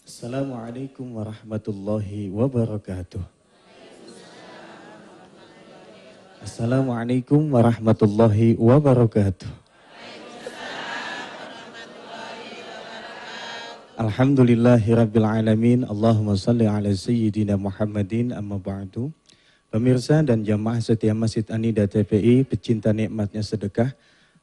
Assalamualaikum warahmatullahi wabarakatuh. Assalamualaikum warahmatullahi wabarakatuh. Alhamdulillahirabbil alamin. Allahumma shalli ala sayyidina Muhammadin amma ba'du. Pemirsa dan jamaah setia Masjid An-Nida TPI, pecinta nikmatnya sedekah.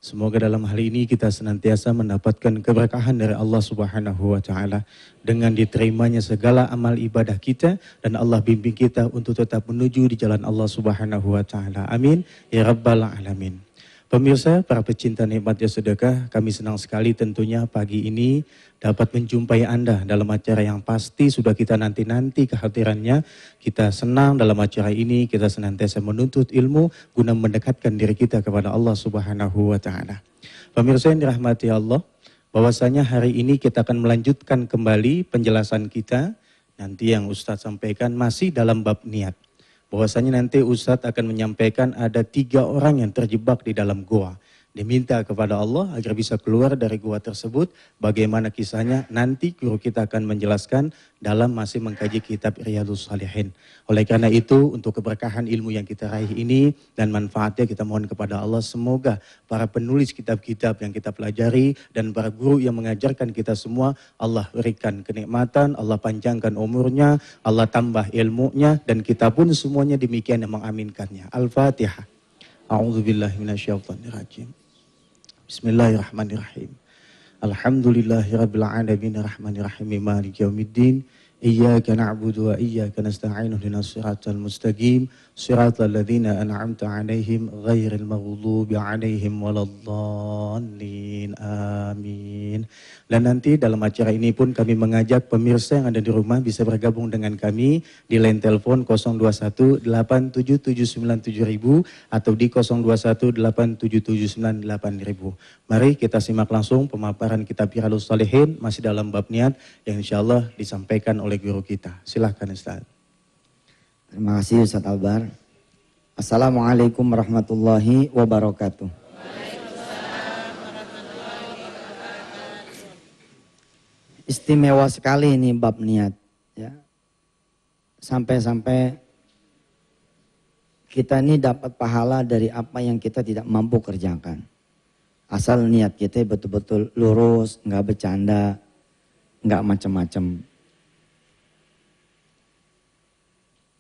Semoga dalam hal ini kita senantiasa mendapatkan keberkahan dari Allah Subhanahu wa taala dengan diterimanya segala amal ibadah kita dan Allah bimbing kita untuk tetap menuju di jalan Allah Subhanahu wa taala. Amin ya rabbal alamin. Pemirsa, para pecinta nikmatnya sedekah, kami senang sekali tentunya pagi ini dapat menjumpai Anda dalam acara yang pasti sudah kita nanti-nanti kehadirannya. Kita senang dalam acara ini, kita senantiasa menuntut ilmu guna mendekatkan diri kita kepada Allah Subhanahu wa taala. Pemirsa yang dirahmati Allah, bahwasanya hari ini kita akan melanjutkan kembali penjelasan kita. Nanti yang Ustadz sampaikan masih dalam bab niat. Bahwasanya nanti Ustadz akan menyampaikan ada 3 orang yang terjebak di dalam goa. Diminta kepada Allah agar bisa keluar dari gua tersebut. Bagaimana kisahnya nanti guru kita akan menjelaskan dalam masih mengkaji kitab Riyadhus Shalihin. Oleh karena itu untuk keberkahan ilmu yang kita raih ini dan manfaatnya kita mohon kepada Allah semoga para penulis kitab-kitab yang kita pelajari dan para guru yang mengajarkan kita semua Allah berikan kenikmatan, Allah panjangkan umurnya, Allah tambah ilmunya dan kita pun semuanya demikian yang mengaminkannya. Al-Fatihah. A'udzubillahi minasyaitonirrajim. Bismillahirrahmanirrahim. Alhamdulillahirabbil alamin arrahmanirrahim maliki yaumiddin. Iyyaka na'budu wa iyyaka nasta'in ihdinas siratal mustaqim siratal ladzina an'amta 'alaihim ghairil maghdubi 'alaihim waladdallin. Amin. Dan nanti dalam acara ini pun kami mengajak pemirsa yang ada di rumah bisa bergabung dengan kami di line telepon 021 877977000 atau di 021 877988000. Mari kita simak langsung pemaparan kitab Riyadhus Shalihin masih dalam bab niat yang insyaallah disampaikan oleh guru kita. Silahkan Ustaz. Terima kasih Ustaz Albar. Assalamualaikum warahmatullahi wabarakatuh. Istimewa sekali ini bab niat, ya. Sampai-sampai kita ini dapat pahala dari apa yang kita tidak mampu kerjakan. Asal niat kita betul-betul lurus, nggak bercanda, nggak macam-macam.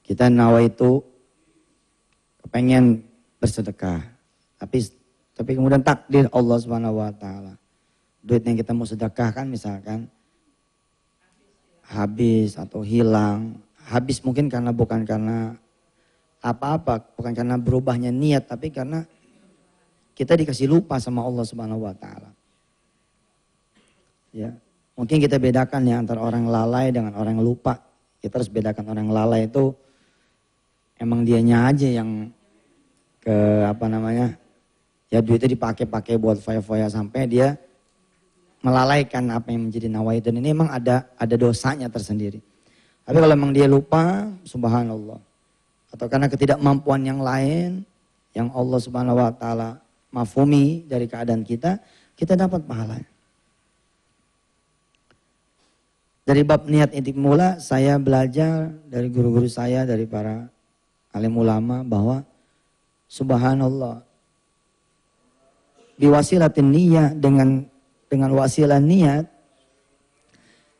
Kita nawaitu pengen bersedekah, tapi kemudian takdir Allah Subhanahu wa taala. Duit yang kita mau sedekahkan misalkan habis atau hilang. Habis mungkin bukan karena apa-apa, bukan karena berubahnya niat, tapi karena kita dikasih lupa sama Allah Subhanahu wa taala. Ya, mungkin kita bedakan ya antara orang lalai dengan orang lupa. Kita harus bedakan orang lalai itu emang dianya aja yang ya duitnya dipakai buat foya-foya sampai dia melalaikan apa yang menjadi nawaitun. Ini memang ada dosanya tersendiri. Tapi kalau memang dia lupa, subhanallah, atau karena ketidakmampuan yang lain yang Allah Subhanahu wa taala mafhumi dari keadaan kita dapat pahala. Dari bab niat intik mula saya belajar dari guru-guru saya, dari para alim ulama bahwa subhanallah biwasilatin niyah, dengan wasilah niat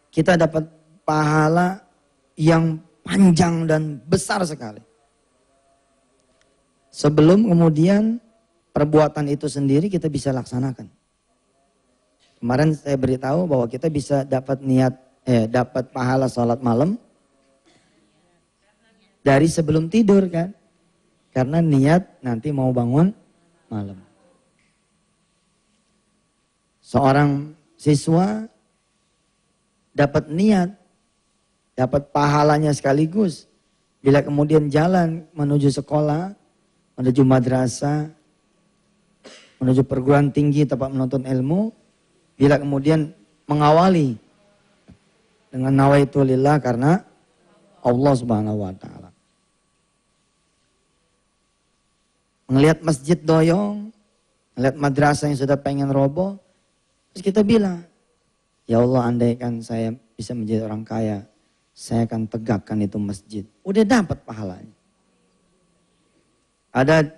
kita dapat pahala yang panjang dan besar sekali. Sebelum kemudian perbuatan itu sendiri kita bisa laksanakan. Kemarin saya beritahu bahwa kita bisa dapat dapat pahala sholat malam dari sebelum tidur kan. Karena niat nanti mau bangun malam. Seorang siswa dapat niat, dapat pahalanya sekaligus. Bila kemudian jalan menuju sekolah, menuju madrasah, menuju perguruan tinggi tempat menuntut ilmu, bila kemudian mengawali dengan nawaitu lillah karena Allah Subhanahu wa taala. Melihat masjid doyong, melihat madrasah yang sudah pengen roboh, terus kita bilang, ya Allah andaikan saya bisa menjadi orang kaya, saya akan tegakkan itu masjid. Udah dapat pahalanya. Ada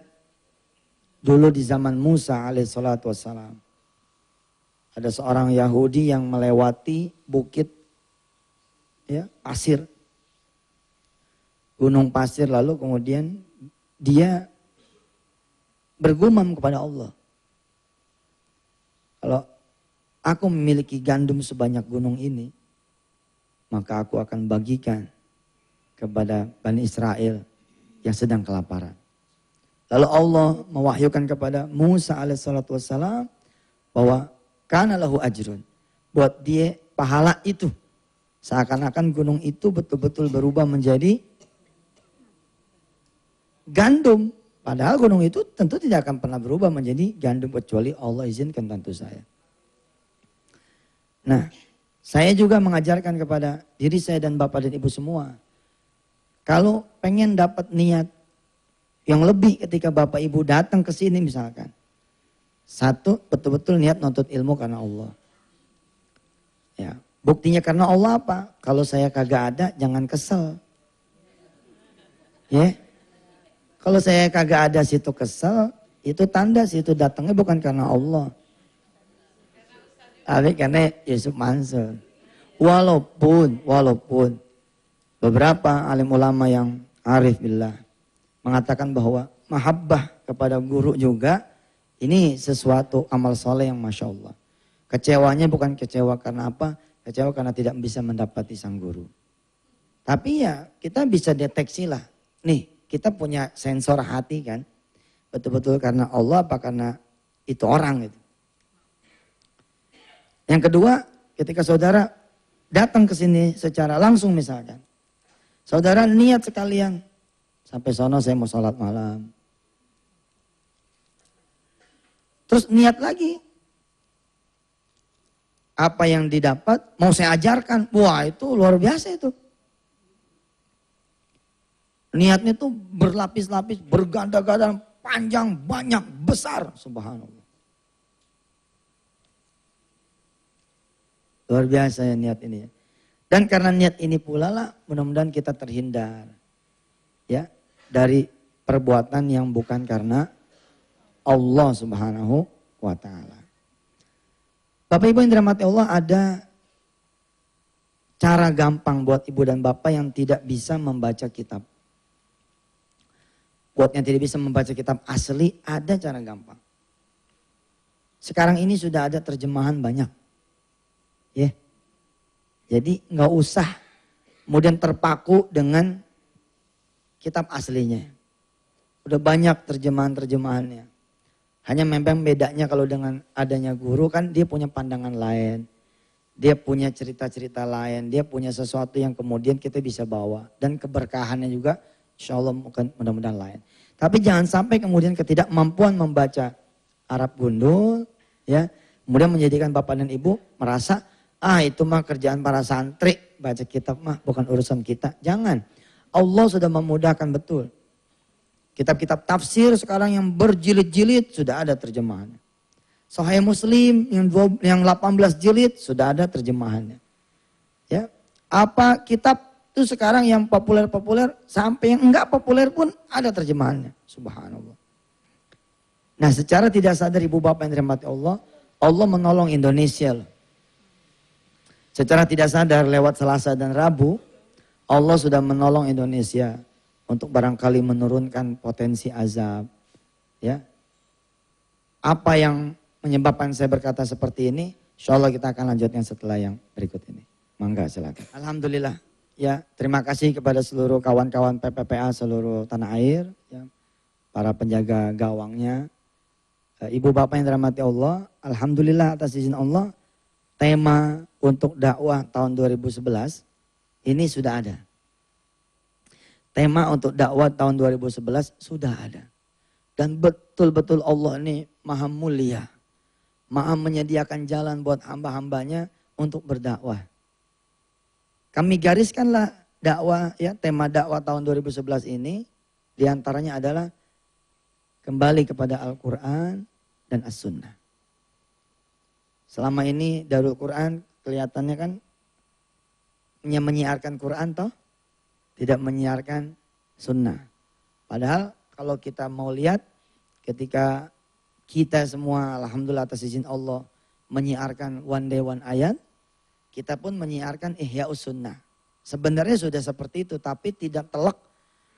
dulu di zaman Musa alaihissalatu wassalam. Ada seorang Yahudi yang melewati bukit ya, pasir. Gunung pasir, lalu kemudian dia bergumam kepada Allah. Kalau aku memiliki gandum sebanyak gunung ini, maka aku akan bagikan kepada Bani Israel yang sedang kelaparan. Lalu Allah mewahyukan kepada Musa alaihissalatu wassalam bahwa kana lahu ajrun. Buat dia pahala itu. Seakan-akan gunung itu betul-betul berubah menjadi gandum. Padahal gunung itu tentu tidak akan pernah berubah menjadi gandum kecuali Allah izinkan tentu saya. Nah, saya juga mengajarkan kepada diri saya dan Bapak dan Ibu semua. Kalau pengen dapat niat yang lebih ketika Bapak Ibu datang ke sini misalkan. Satu, betul-betul niat nuntut ilmu karena Allah. Ya, buktinya karena Allah apa? Kalau saya kagak ada, jangan kesel. Ya. Kalau saya kagak ada situ kesel, itu tanda situ datangnya bukan karena Allah. Tapi karena Yusuf Mansur. Walaupun beberapa alim ulama yang arif billah mengatakan bahwa mahabbah kepada guru juga ini sesuatu amal soleh yang Masya Allah. Kecewanya bukan kecewa karena apa? Kecewa karena tidak bisa mendapati sang guru. Tapi ya kita bisa deteksi lah. Nih kita punya sensor hati kan. Betul-betul karena Allah apa karena itu orang gitu. Yang kedua ketika saudara datang ke sini secara langsung misalkan. Saudara niat sekalian. Sampai sono saya mau sholat malam. Terus niat lagi. Apa yang didapat mau saya ajarkan. Wah itu luar biasa itu. Niatnya itu berlapis-lapis, berganda-ganda, panjang, banyak, besar. Subhanallah. Luar biasa ya niat ini. Dan karena niat ini pula lah mudah-mudahan kita terhindar. Ya, dari perbuatan yang bukan karena Allah Subhanahu wa ta'ala. Bapak Ibu yang dirahmati Allah, ada cara gampang buat Ibu dan Bapak yang tidak bisa membaca kitab. Buat yang tidak bisa membaca kitab asli, ada cara gampang. Sekarang ini sudah ada terjemahan banyak. Ya. Jadi nggak usah kemudian terpaku dengan kitab aslinya. Udah banyak terjemahan-terjemahannya. Hanya memang bedanya kalau dengan adanya guru kan dia punya pandangan lain. Dia punya cerita-cerita lain. Dia punya sesuatu yang kemudian kita bisa bawa. Dan keberkahannya juga insya Allah mudah-mudahan lain. Tapi jangan sampai kemudian ketidakmampuan membaca Arab gundul. Ya, kemudian menjadikan Bapak dan Ibu merasa itu mah kerjaan para santri. Baca kitab mah bukan urusan kita. Jangan. Allah sudah memudahkan betul. Kitab-kitab tafsir sekarang yang berjilid-jilid sudah ada terjemahannya. Sahih Muslim yang 18 jilid sudah ada terjemahannya. Ya. Apa kitab itu sekarang yang populer-populer sampai yang enggak populer pun ada terjemahannya. Subhanallah. Nah, secara tidak sadar Ibu Bapak yang dirahmati Allah, Allah menolong Indonesia loh. Secara tidak sadar lewat Selasa dan Rabu, Allah sudah menolong Indonesia untuk barangkali menurunkan potensi azab. Ya. Apa yang menyebabkan saya berkata seperti ini? Insya Allah kita akan lanjutkan setelah yang berikut ini. Mangga silakan. Alhamdulillah. Ya, terima kasih kepada seluruh kawan-kawan PPPA seluruh tanah air. Ya, para penjaga gawangnya. Ibu Bapak yang dirahmati Allah. Alhamdulillah atas izin Allah. Tema untuk dakwah tahun 2011 ini sudah ada. Tema untuk dakwah tahun 2011 sudah ada. Dan betul-betul Allah ini maha mulia. Maha menyediakan jalan buat hamba-hambanya untuk berdakwah. Kami gariskanlah dakwah ya, tema dakwah tahun 2011 ini. Diantaranya adalah kembali kepada Al-Quran dan As-Sunnah. Selama ini Darul Quran kelihatannya kan menyiarkan Quran toh, tidak menyiarkan sunnah. Padahal kalau kita mau lihat ketika kita semua alhamdulillah atas izin Allah menyiarkan one day one ayat, kita pun menyiarkan Ihya'us Sunnah. Sebenarnya sudah seperti itu, tapi tidak telak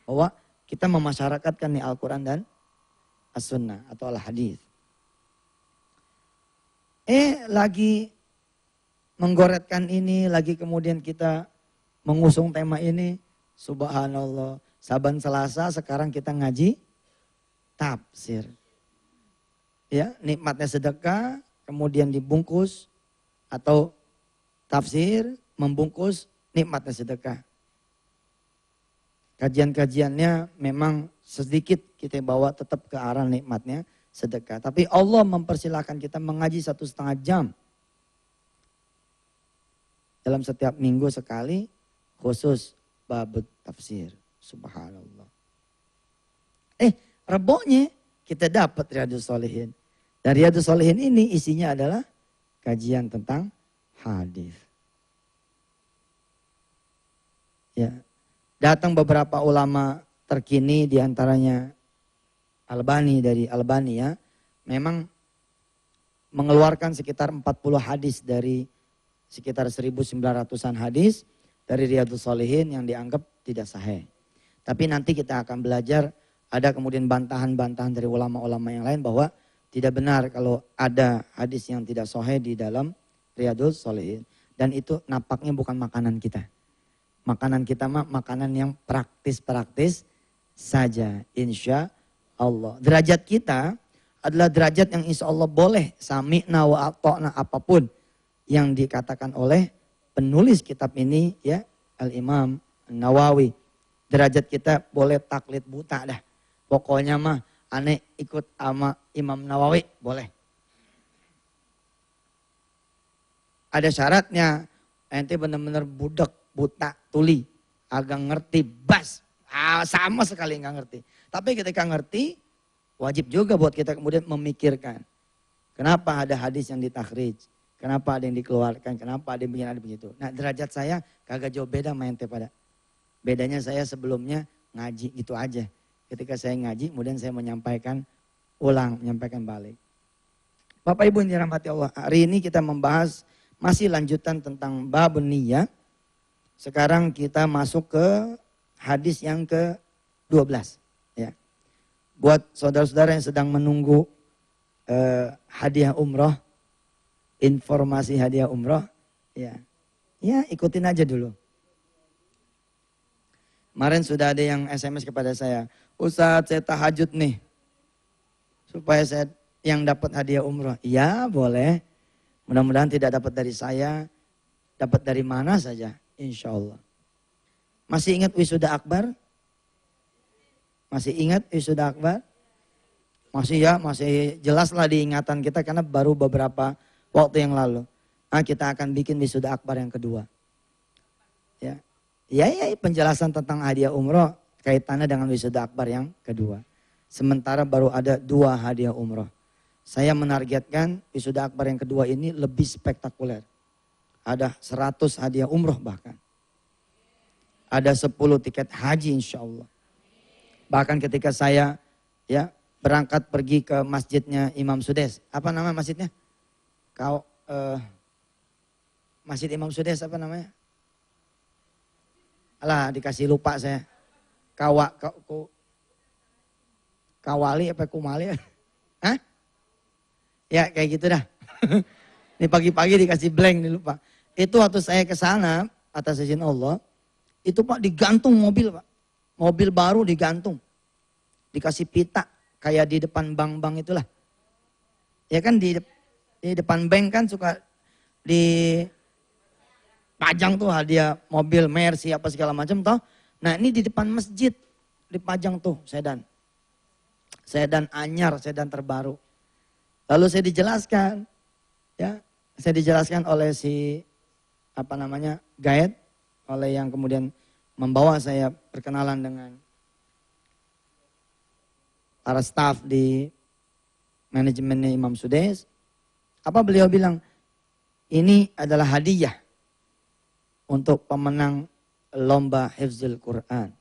bahwa kita memasyarakatkan nih Al-Quran dan As-Sunnah atau Al-Hadis. Lagi menggoretkan ini, lagi kemudian kita mengusung tema ini, subhanallah. Saban Selasa sekarang kita ngaji tafsir. Ya, nikmatnya sedekah, kemudian dibungkus atau tafsir membungkus nikmatnya sedekah. Kajian-kajiannya memang sedikit kita bawa tetap ke arah nikmatnya sedekah. Tapi Allah mempersilahkan kita mengaji 1,5 jam. Dalam setiap minggu sekali khusus bab tafsir. Subhanallah. Reboknya kita dapat Riyadhus Shalihin. Dan Riyadhus Shalihin ini isinya adalah kajian tentang hadis. Ya. Datang beberapa ulama terkini diantaranya Albani dari Albania. Memang mengeluarkan sekitar 40 hadis dari sekitar 1900-an hadis dari Riyadhus Shalihin yang dianggap tidak sahih. Tapi nanti kita akan belajar, ada kemudian bantahan-bantahan dari ulama-ulama yang lain bahwa tidak benar kalau ada hadis yang tidak sahih di dalam Riyadhus Shalihin. Dan itu nampaknya bukan makanan kita. Makanan kita mah makanan yang praktis-praktis saja, insya Allah. Derajat kita adalah derajat yang insya Allah boleh sami'na wa ata'na apapun yang dikatakan oleh penulis kitab ini ya Al-Imam Nawawi. Derajat kita boleh taklid buta dah. Pokoknya mah aneh ikut sama Imam Nawawi boleh. Ada syaratnya, ente benar-benar budak, buta, tuli, agak ngerti, bas. Sama sekali nggak ngerti. Tapi ketika ngerti, wajib juga buat kita kemudian memikirkan. Kenapa ada hadis yang ditakhrij? Kenapa ada yang dikeluarkan? Kenapa ada yang begini, ada begitu? Nah derajat saya kagak jauh beda sama ente pada. Bedanya saya sebelumnya ngaji gitu aja. Ketika saya ngaji, kemudian saya menyampaikan ulang, menyampaikan balik. Bapak Ibu yang dirahmati Allah, hari ini kita membahas masih lanjutan tentang babun niyah. Sekarang kita masuk ke hadis yang ke-12. Ya. Buat saudara-saudara yang sedang menunggu hadiah umroh, informasi hadiah umroh, ya ikutin aja dulu. Kemarin sudah ada yang SMS kepada saya, Ustadz saya tahajud nih, supaya saya yang dapat hadiah umroh. Ya boleh, mudah-mudahan tidak dapat dari saya, dapat dari mana saja, insya Allah. Masih ingat wisuda akbar? Masih ingat wisuda akbar? Masih ya, masih jelaslah diingatan kita karena baru beberapa waktu yang lalu. Nah, kita akan bikin wisuda akbar yang kedua. Ya, penjelasan tentang hadiah umroh kaitannya dengan wisuda akbar yang kedua. Sementara baru ada 2 hadiah umroh. Saya menargetkan wisuda akbar yang kedua ini lebih spektakuler. Ada 100 hadiah umroh bahkan. Ada 10 tiket haji insya Allah. Bahkan ketika saya berangkat pergi ke masjidnya Imam Sudes. Apa nama masjidnya? Masjid Imam Sudes apa namanya? Alah dikasih lupa saya. Kawali apa Kumali? Hah? Ya kayak gitu dah. Ini pagi-pagi dikasih blank nih lupa. Itu waktu saya ke sana atas izin Allah, itu Pak digantung mobil Pak. Mobil baru digantung. Dikasih pita kayak di depan bank-bank itulah. Ya kan di depan bank kan suka dipajang tuh hadiah mobil Mercy apa segala macam toh. Nah ini di depan masjid dipajang tuh sedan. Sedan anyar, sedan terbaru. Lalu saya dijelaskan, saya dijelaskan oleh si guide, oleh yang kemudian membawa saya perkenalan dengan para staf di manajemennya Imam Sudes. Apa beliau bilang? Ini adalah hadiah untuk pemenang lomba hifzil Quran.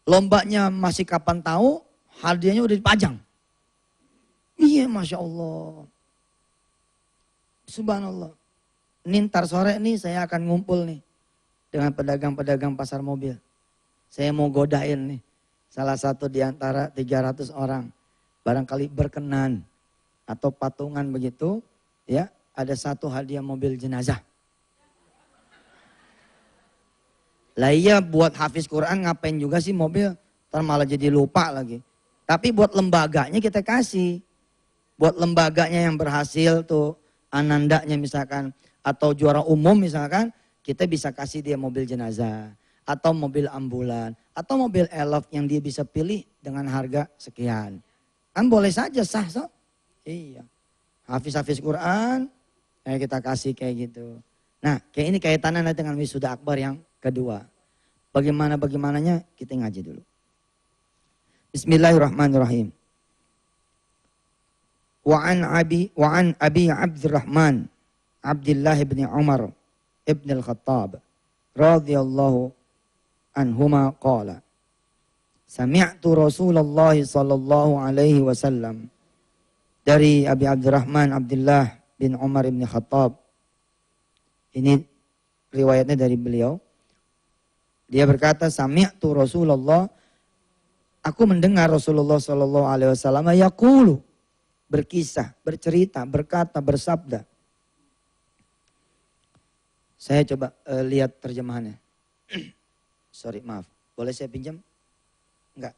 Lombanya masih kapan tahu, hadiahnya udah dipajang. Iya, Masya Allah. Subhanallah. Ini ntar sore nih saya akan ngumpul nih dengan pedagang-pedagang pasar mobil. Saya mau godain nih salah satu di antara 300 orang. Barangkali berkenan atau patungan begitu, ya, ada satu hadiah mobil jenazah. Lah iya, buat hafiz Quran ngapain juga sih mobil, ntar malah jadi lupa lagi. Tapi buat lembaganya kita kasih. Buat lembaganya yang berhasil tuh, anandanya misalkan, atau juara umum misalkan, kita bisa kasih dia mobil jenazah, atau mobil ambulan, atau mobil elf yang dia bisa pilih dengan harga sekian. Kan boleh saja sah, so? Iya. Hafiz-hafiz Quran, kita kasih kayak gitu. Nah, kayak ini kaitannya dengan wisuda akbar yang kedua. Bagaimananya kita ngaji dulu. Bismillahirrahmanirrahim. Wa an Abi Abdurrahman Abdullah bin Umar ibn al-Khattab radhiyallahu anhuma qala sami'tu Rasulullah sallallahu alaihi wasallam. Dari Abi Abdurrahman Abdullah bin Umar ibn Khattab, ini riwayatnya dari beliau. Dia berkata, sami'tu Rasulullah, aku mendengar Rasulullah sallallahu alaihi wasallam yaqulu, berkisah, bercerita, berkata, bersabda. Saya coba lihat terjemahannya. Sorry, maaf. Boleh saya pinjam? Enggak.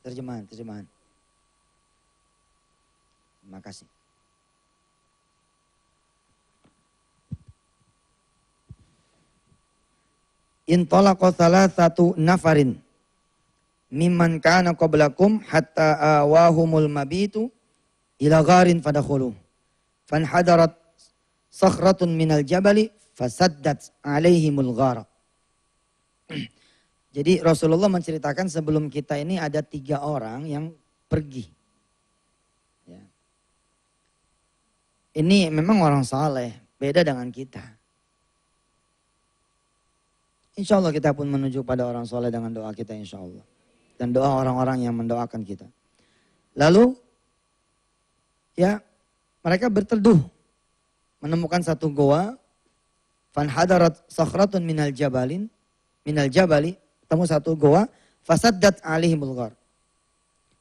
Terjemahan. Terima kasih. Intalaqa thalathatu nafarin mimman kana qablakum hatta awahumul mabitu ila gharin fadakhulu fanhadarat sakhratun minal jabali fasaddat alaihimul ghara. Jadi Rasulullah menceritakan sebelum kita ini ada 3 orang yang pergi. Ya. Ini memang orang saleh, beda dengan kita. Insya Allah kita pun menuju pada orang soleh dengan doa kita insya Allah. Dan doa orang-orang yang mendoakan kita. Lalu ya mereka berteduh. Menemukan satu goa. Fanhadarat sakhratun minal jabali. Ketemu satu goa. Fasaddat alihimul ghar.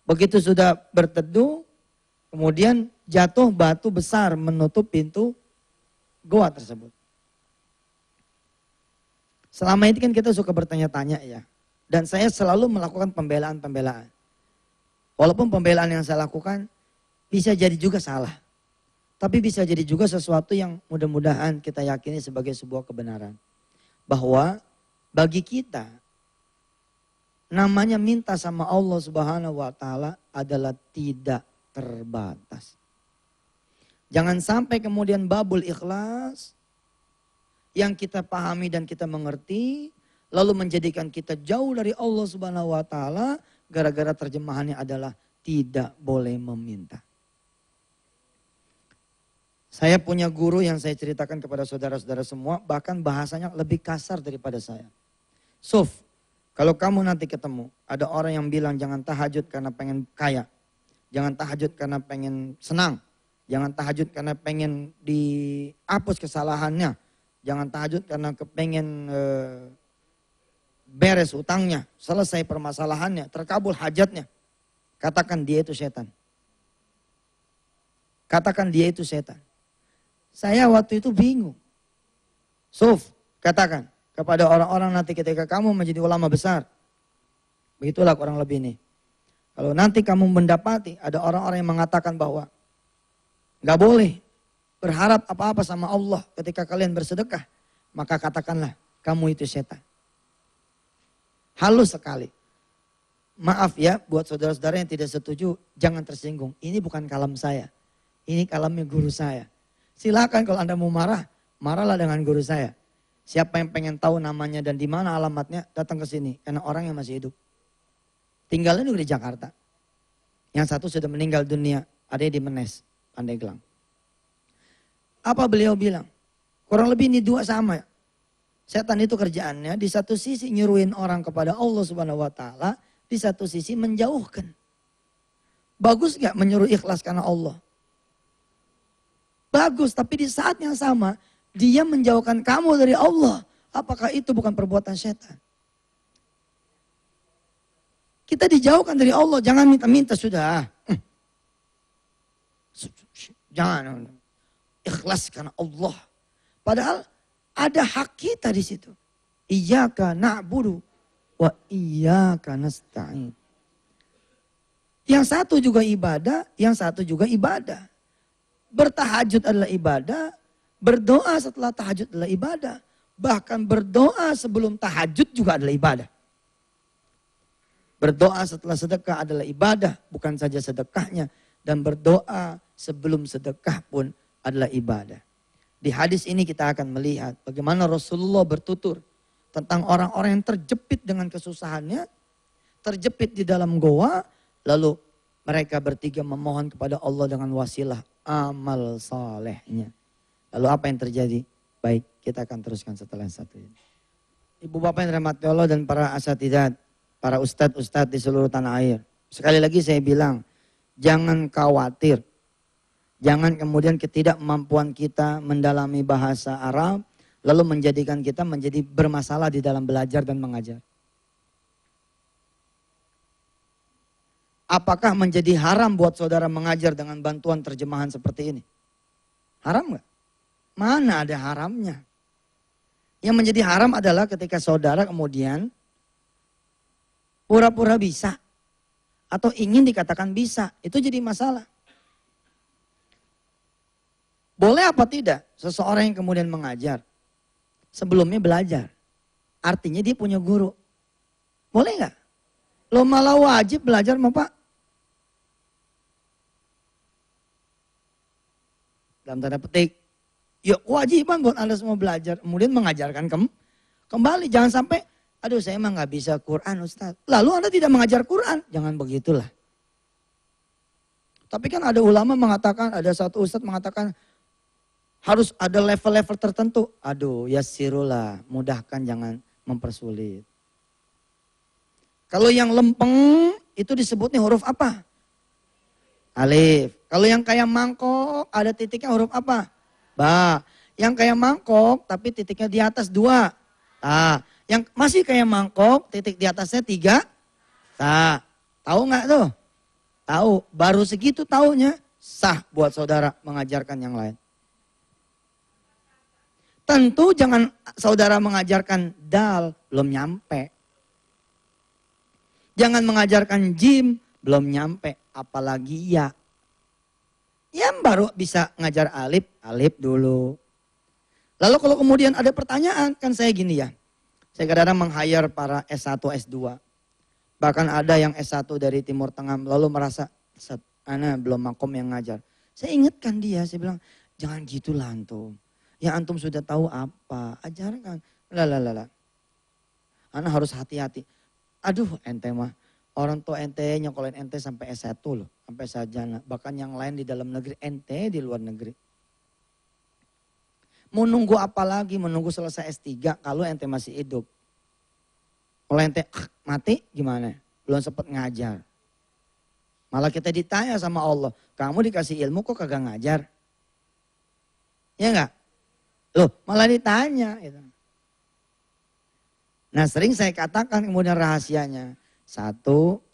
Begitu sudah berteduh. Kemudian jatuh batu besar menutup pintu goa tersebut. Selama ini kan kita suka bertanya-tanya ya. Dan saya selalu melakukan pembelaan-pembelaan. Walaupun pembelaan yang saya lakukan bisa jadi juga salah. Tapi bisa jadi juga sesuatu yang mudah-mudahan kita yakini sebagai sebuah kebenaran. Bahwa bagi kita namanya minta sama Allah Subhanahu wa taala adalah tidak terbatas. Jangan sampai kemudian babul ikhlas yang kita pahami dan kita mengerti, lalu menjadikan kita jauh dari Allah Subhanahu wa taala gara-gara terjemahannya adalah tidak boleh meminta. Saya punya guru yang saya ceritakan kepada saudara-saudara semua, bahkan bahasanya lebih kasar daripada saya. Suf, kalau kamu nanti ketemu, ada orang yang bilang jangan tahajud karena pengen kaya, jangan tahajud karena pengen senang, jangan tahajud karena pengen dihapus kesalahannya, jangan tahajud karena kepengen beres utangnya, selesai permasalahannya, terkabul hajatnya. Katakan dia itu setan. Katakan dia itu setan. Saya waktu itu bingung. Suf, katakan kepada orang-orang nanti ketika kamu menjadi ulama besar. Begitulah kurang lebih ini. Kalau nanti kamu mendapati ada orang-orang yang mengatakan bahwa gak boleh berharap apa-apa sama Allah ketika kalian bersedekah, maka katakanlah kamu itu setan. Halus sekali. Maaf ya buat saudara-saudara yang tidak setuju, jangan tersinggung. Ini bukan kalam saya. Ini kalamnya guru saya. Silakan kalau Anda mau marah, marahlah dengan guru saya. Siapa yang pengen tahu namanya dan di mana alamatnya, datang ke sini karena orang yang masih hidup. Tinggalnya juga di Jakarta. Yang satu sudah meninggal dunia, ada di Menes, Pandeglang. Apa beliau bilang? Kurang lebih ini 2 sama. Setan itu kerjaannya di satu sisi nyuruhin orang kepada Allah Subhanahu wa taala, di satu sisi menjauhkan. Bagus gak menyuruh ikhlas karena Allah? Bagus, tapi di saat yang sama dia menjauhkan kamu dari Allah. Apakah itu bukan perbuatan setan? Kita dijauhkan dari Allah, jangan minta-minta sudah. Jangan. Ikhlas karena Allah. Padahal ada hak kita di situ. Iyyaka na'budu wa iyyaka nasta'in. Yang satu juga ibadah, yang satu juga ibadah. Bertahajud adalah ibadah, berdoa setelah tahajud adalah ibadah. Bahkan berdoa sebelum tahajud juga adalah ibadah. Berdoa setelah sedekah adalah ibadah, bukan saja sedekahnya. Dan berdoa sebelum sedekah pun adalah ibadah. Di hadis ini kita akan melihat bagaimana Rasulullah bertutur tentang orang-orang yang terjepit dengan kesusahannya. Terjepit di dalam goa, lalu mereka bertiga memohon kepada Allah dengan wasilah amal salehnya. Lalu apa yang terjadi? Baik, kita akan teruskan setelah yang satu ini. Ibu bapak yang dirahmati Allah dan para asatidzat, para ustadz-ustadz di seluruh tanah air. Sekali lagi saya bilang, jangan khawatir. Jangan kemudian ketidakmampuan kita mendalami bahasa Arab, lalu menjadikan kita menjadi bermasalah di dalam belajar dan mengajar. Apakah menjadi haram buat saudara mengajar dengan bantuan terjemahan seperti ini? Haram nggak? Mana ada haramnya? Yang menjadi haram adalah ketika saudara kemudian pura-pura bisa atau ingin dikatakan bisa, itu jadi masalah. Boleh apa tidak seseorang yang kemudian mengajar sebelumnya belajar? Artinya dia punya guru. Boleh nggak? Lo malah wajib belajar sama Pak. Dalam tanda petik. Ya kewajiban buat Anda semua belajar. Kemudian mengajarkan kembali. Jangan sampai, aduh saya emang nggak bisa Quran Ustaz. Lalu Anda tidak mengajar Quran. Jangan begitulah. Tapi kan ada ulama mengatakan, ada satu Ustaz mengatakan, harus ada level-level tertentu. Aduh, yassirullah, mudahkan, jangan mempersulit. Kalau yang lempeng itu disebutnya huruf apa? Alif. Kalau yang kayak mangkok ada titiknya huruf apa? Ba. Yang kayak mangkok tapi titiknya di atas 2. Ta. Yang masih kayak mangkok titik di atasnya 3. Ta. Tahu nggak tuh? Tahu. Baru segitu taunya sah buat saudara mengajarkan yang lain. Tentu jangan saudara mengajarkan dal, belum nyampe. Jangan mengajarkan jim, belum nyampe. Apalagi ya. Yang baru bisa ngajar alif, alif dulu. Lalu kalau kemudian ada pertanyaan, kan saya gini ya. Saya kadang-kadang meng-hire para S1, S2. Bahkan ada yang S1 dari Timur Tengah, lalu merasa, ana belum makom yang ngajar. Saya ingatkan dia, saya bilang, jangan gitu lah antum. Yang antum sudah tahu apa, ajarkan. Lah. Ana harus hati-hati. Aduh ente mah, orang tua ente nyokolin ente sampai S1 loh. Sampai sarjana. Bahkan yang lain di dalam negeri, ente di luar negeri. Mau nunggu apa lagi, menunggu selesai S3 kalau ente masih hidup. Kalau ente mati gimana? Belum sempat ngajar. Malah kita ditanya sama Allah, kamu dikasih ilmu kok kagak ngajar? Ya enggak? Loh malah ditanya. Gitu. Nah sering saya katakan kemudian rahasianya. 1,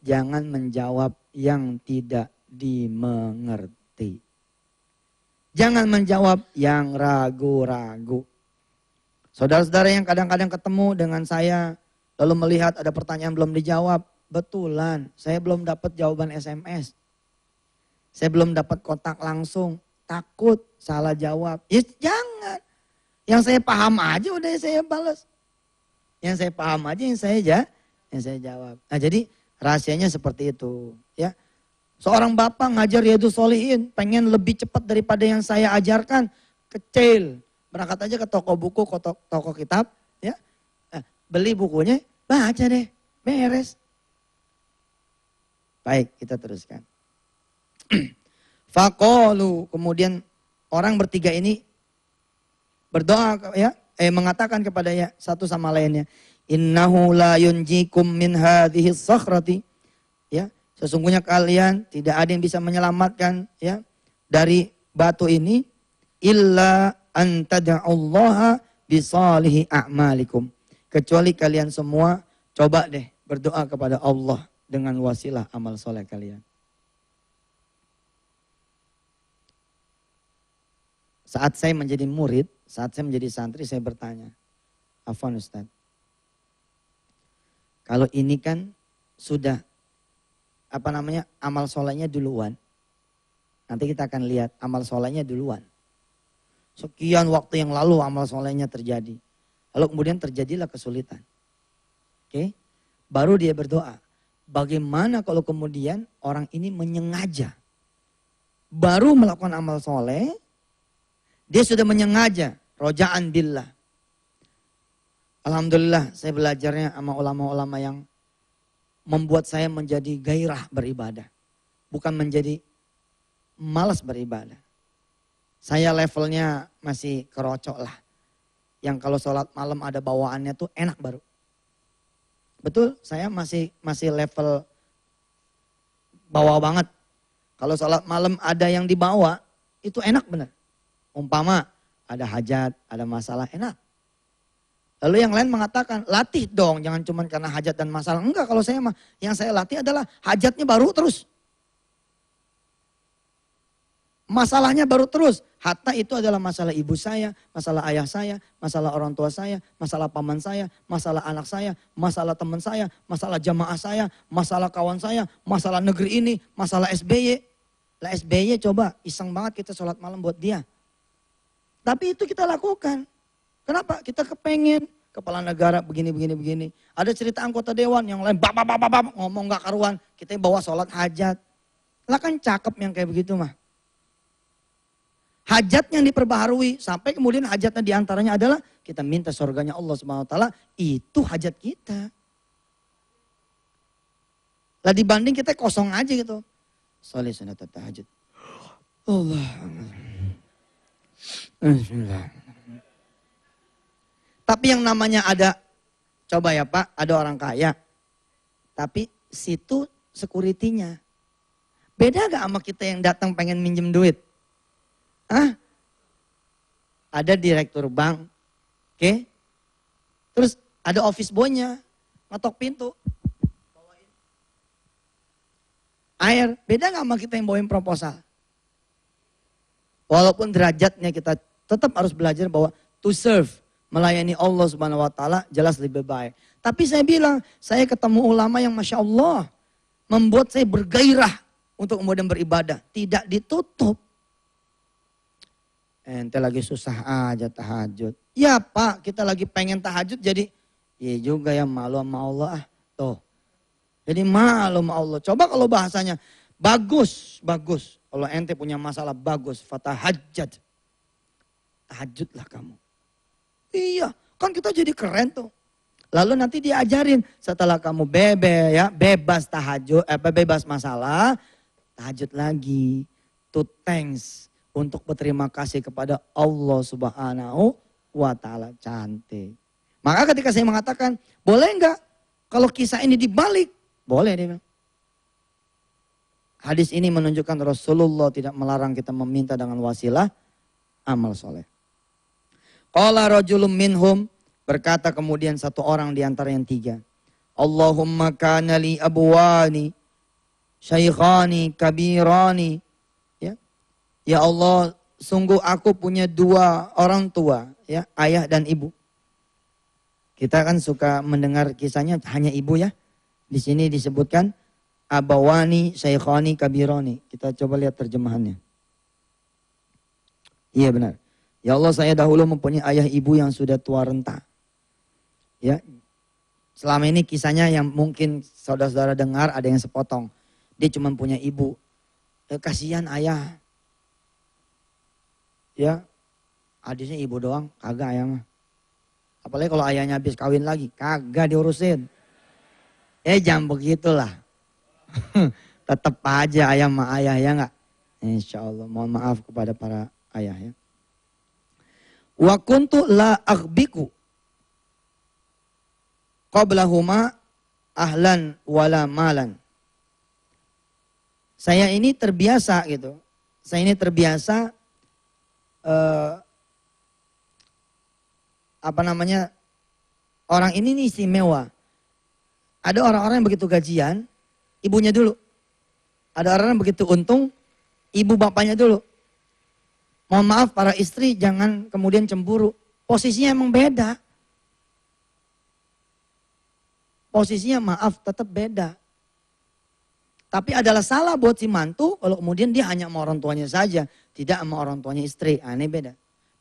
jangan menjawab yang tidak dimengerti. Jangan menjawab yang ragu-ragu. Saudara-saudara yang kadang-kadang ketemu dengan saya, lalu melihat ada pertanyaan belum dijawab. Betulan, saya belum dapat jawaban SMS. Saya belum dapat kontak langsung. Takut salah jawab. Ya jangan. Yang saya paham aja udah saya balas. Yang saya paham aja yang saya jawab. Nah jadi rahasianya seperti itu. Ya, seorang bapak ngajar Riyadhus Shalihin pengen lebih cepat daripada yang saya ajarkan. Kecil. Berangkat aja ke toko buku, ke toko kitab. Ya, beli bukunya, baca deh. Beres. Baik, kita teruskan. Faqalu, kemudian orang bertiga ini berdoa ya mengatakan kepada satu sama lainnya, innahu la yunjikum min hadhihi sakhrati, ya, sesungguhnya kalian tidak ada yang bisa menyelamatkan, ya, dari batu ini illa an tad'allaha bisalihi a'malikum, kecuali kalian semua coba deh berdoa kepada Allah dengan wasilah amal soleh kalian. Saat saya menjadi murid, saat saya menjadi santri, saya bertanya, Afwan Ustaz, kalau ini kan sudah amal solehnya duluan. Nanti kita akan lihat amal solehnya duluan. Sekian waktu yang lalu amal solehnya terjadi. Lalu kemudian terjadilah kesulitan. Oke, baru dia berdoa. Bagaimana kalau kemudian orang ini menyengaja, baru melakukan amal soleh, dia sudah menyengaja, roja'an billah. Alhamdulillah saya belajarnya sama ulama-ulama yang membuat saya menjadi gairah beribadah. Bukan menjadi malas beribadah. Saya levelnya masih kerocok lah. Yang kalau sholat malam ada bawaannya tuh enak baru. Betul, saya masih level bawah banget. Kalau sholat malam ada yang dibawa, itu enak bener. Umpama ada hajat, ada masalah, enak. Lalu yang lain mengatakan, latih dong, jangan cuma karena hajat dan masalah. Enggak, kalau saya yang saya latih adalah hajatnya baru terus. Masalahnya baru terus. Hatta itu adalah masalah ibu saya, masalah ayah saya, masalah orang tua saya, masalah paman saya, masalah anak saya, masalah teman saya, masalah jamaah saya, masalah kawan saya, masalah negeri ini, masalah SBY. Lah SBY coba, iseng banget kita sholat malam buat dia. Tapi itu kita lakukan. Kenapa? Kita kepengen kepala negara begini. Ada cerita anggota dewan yang lain ngomong gak karuan. Kita bawa sholat hajat. Lah kan cakep yang kayak begitu mah. Hajatnya yang diperbaharui. Sampai kemudian hajatnya diantaranya adalah kita minta surganya Allah Subhanahu Wa Taala. Itu hajat kita. Lah dibanding kita kosong aja gitu. Sholih sunat tahajud. Allah. Tapi yang namanya ada, coba ya Pak, ada orang kaya. Tapi situ security-nya. Beda gak sama kita yang datang pengen minjem duit? Hah? Ada direktur bank, oke? Terus ada office boy-nya, ngetok pintu. Bawain air, beda gak sama kita yang bawain proposal? Walaupun derajatnya kita tetap harus belajar bahwa to serve, melayani Allah Subhanahu Wa Taala jelas lebih baik. Tapi saya bilang, saya ketemu ulama yang Masya Allah membuat saya bergairah untuk kemudian beribadah. Tidak ditutup. Ente lagi susah aja tahajud. Ya Pak, kita lagi pengen tahajud jadi, iya juga ya malu sama Allah ah. Tuh, jadi malu sama Allah. Coba kalau bahasanya, bagus. Kalau ente punya masalah bagus, fatahajjad. Tahajudlah kamu. Iya, kan kita jadi keren tuh. Lalu nanti diajarin setelah kamu bebas tahajud, bebas masalah, tahajud lagi. To thanks, untuk berterima kasih kepada Allah Subhanahu Wa Taala. Cantik. Maka ketika saya mengatakan, boleh enggak kalau kisah ini dibalik? Boleh dia bilang. Hadis ini menunjukkan Rasulullah tidak melarang kita meminta dengan wasilah amal soleh. Qala rajulun minhum, berkata kemudian satu orang di antara yang tiga. Allahumma kana li abwani syaikhani kabirani. Ya Allah, sungguh aku punya dua orang tua, ya, ayah dan ibu. Kita kan suka mendengar kisahnya hanya ibu ya. Di sini disebutkan abawani syaikhani kabirani. Kita coba lihat terjemahannya. Iya benar. Ya Allah, saya dahulu mempunyai ayah ibu yang sudah tua renta. Ya. Selama ini kisahnya yang mungkin saudara-saudara dengar ada yang sepotong. Dia cuma punya ibu. Kasihan ayah. Ya, hadisnya ibu doang, kagak ayah mah. Apalagi kalau ayahnya habis kawin lagi, kagak diurusin. Jangan begitulah. Tetap aja ayah sama ayah ya enggak? Insya Allah, mohon maaf kepada para ayah ya. Wa kuntu la aghbiku qablahuma ahlan wala malan. Saya ini terbiasa gitu. Saya ini terbiasa orang ini nih istimewa. Ada orang-orang yang begitu gajian, ibunya dulu. Ada orang yang begitu untung, ibu bapaknya dulu. Mohon maaf para istri jangan kemudian cemburu. Posisinya emang beda. Posisinya maaf tetap beda. Tapi adalah salah buat si mantu kalau kemudian dia hanya sama orang tuanya saja. Tidak sama orang tuanya istri. Ini beda.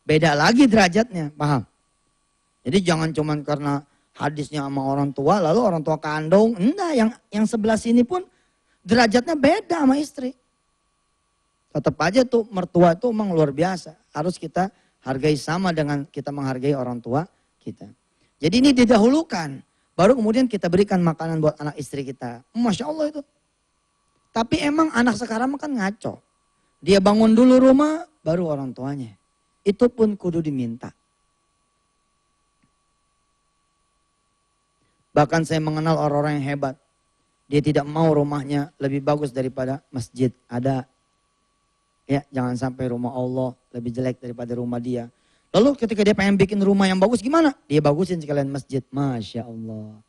Beda lagi derajatnya, paham? Jadi jangan cuman karena hadisnya sama orang tua lalu orang tua kandung. Enggak, yang sebelah sini pun derajatnya beda sama istri. Tetap aja tuh mertua itu memang luar biasa. Harus kita hargai sama dengan kita menghargai orang tua kita. Jadi ini didahulukan. Baru kemudian kita berikan makanan buat anak istri kita. Masya Allah itu. Tapi emang anak sekarang kan ngaco. Dia bangun dulu rumah, baru orang tuanya. Itu pun kudu diminta. Bahkan saya mengenal orang-orang yang hebat. Dia tidak mau rumahnya lebih bagus daripada masjid. Ada. Ya, jangan sampai rumah Allah lebih jelek daripada rumah dia. Lalu ketika dia pengen bikin rumah yang bagus gimana? Dia bagusin sekalian masjid. Masya Allah.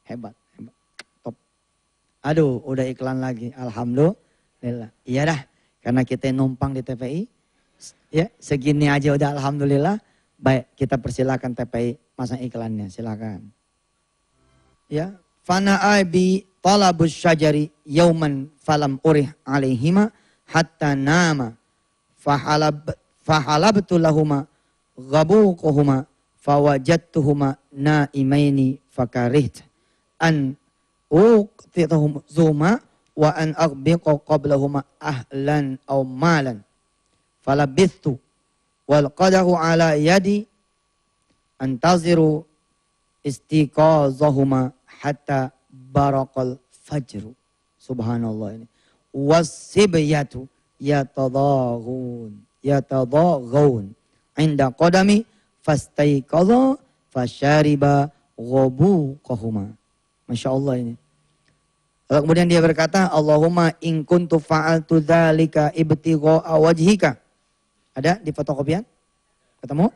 Hebat. Top. Aduh, udah iklan lagi. Alhamdulillah. Iya dah. Karena kita numpang di TPI. Ya, segini aja udah alhamdulillah. Baik, kita persilakan TPI masang iklannya. Silakan. Ya. Fana'ai bi talabus syajari yauman falam urih alaihima hatta nama. Fahalabtu lahuma ghabuquhuma fawajadtuhuma naimaini fakariht an uqtitahum zuma wa an aghbiqa qablahuma ahlan aw malan falabithtu wal qadahu ala yadi antaziru istiqazahuma hatta barakal fajru. Subhanallah ini. Wasibyatu yatadaghun inda qadami fastaiqadha fasyariba ghabuqahuma. Masya Allah ini. Lalu kemudian dia berkata, Allahumma in kuntu fa'altu dzalika ibtigha'a wajhika. Ada di fotokopian? Ketemu?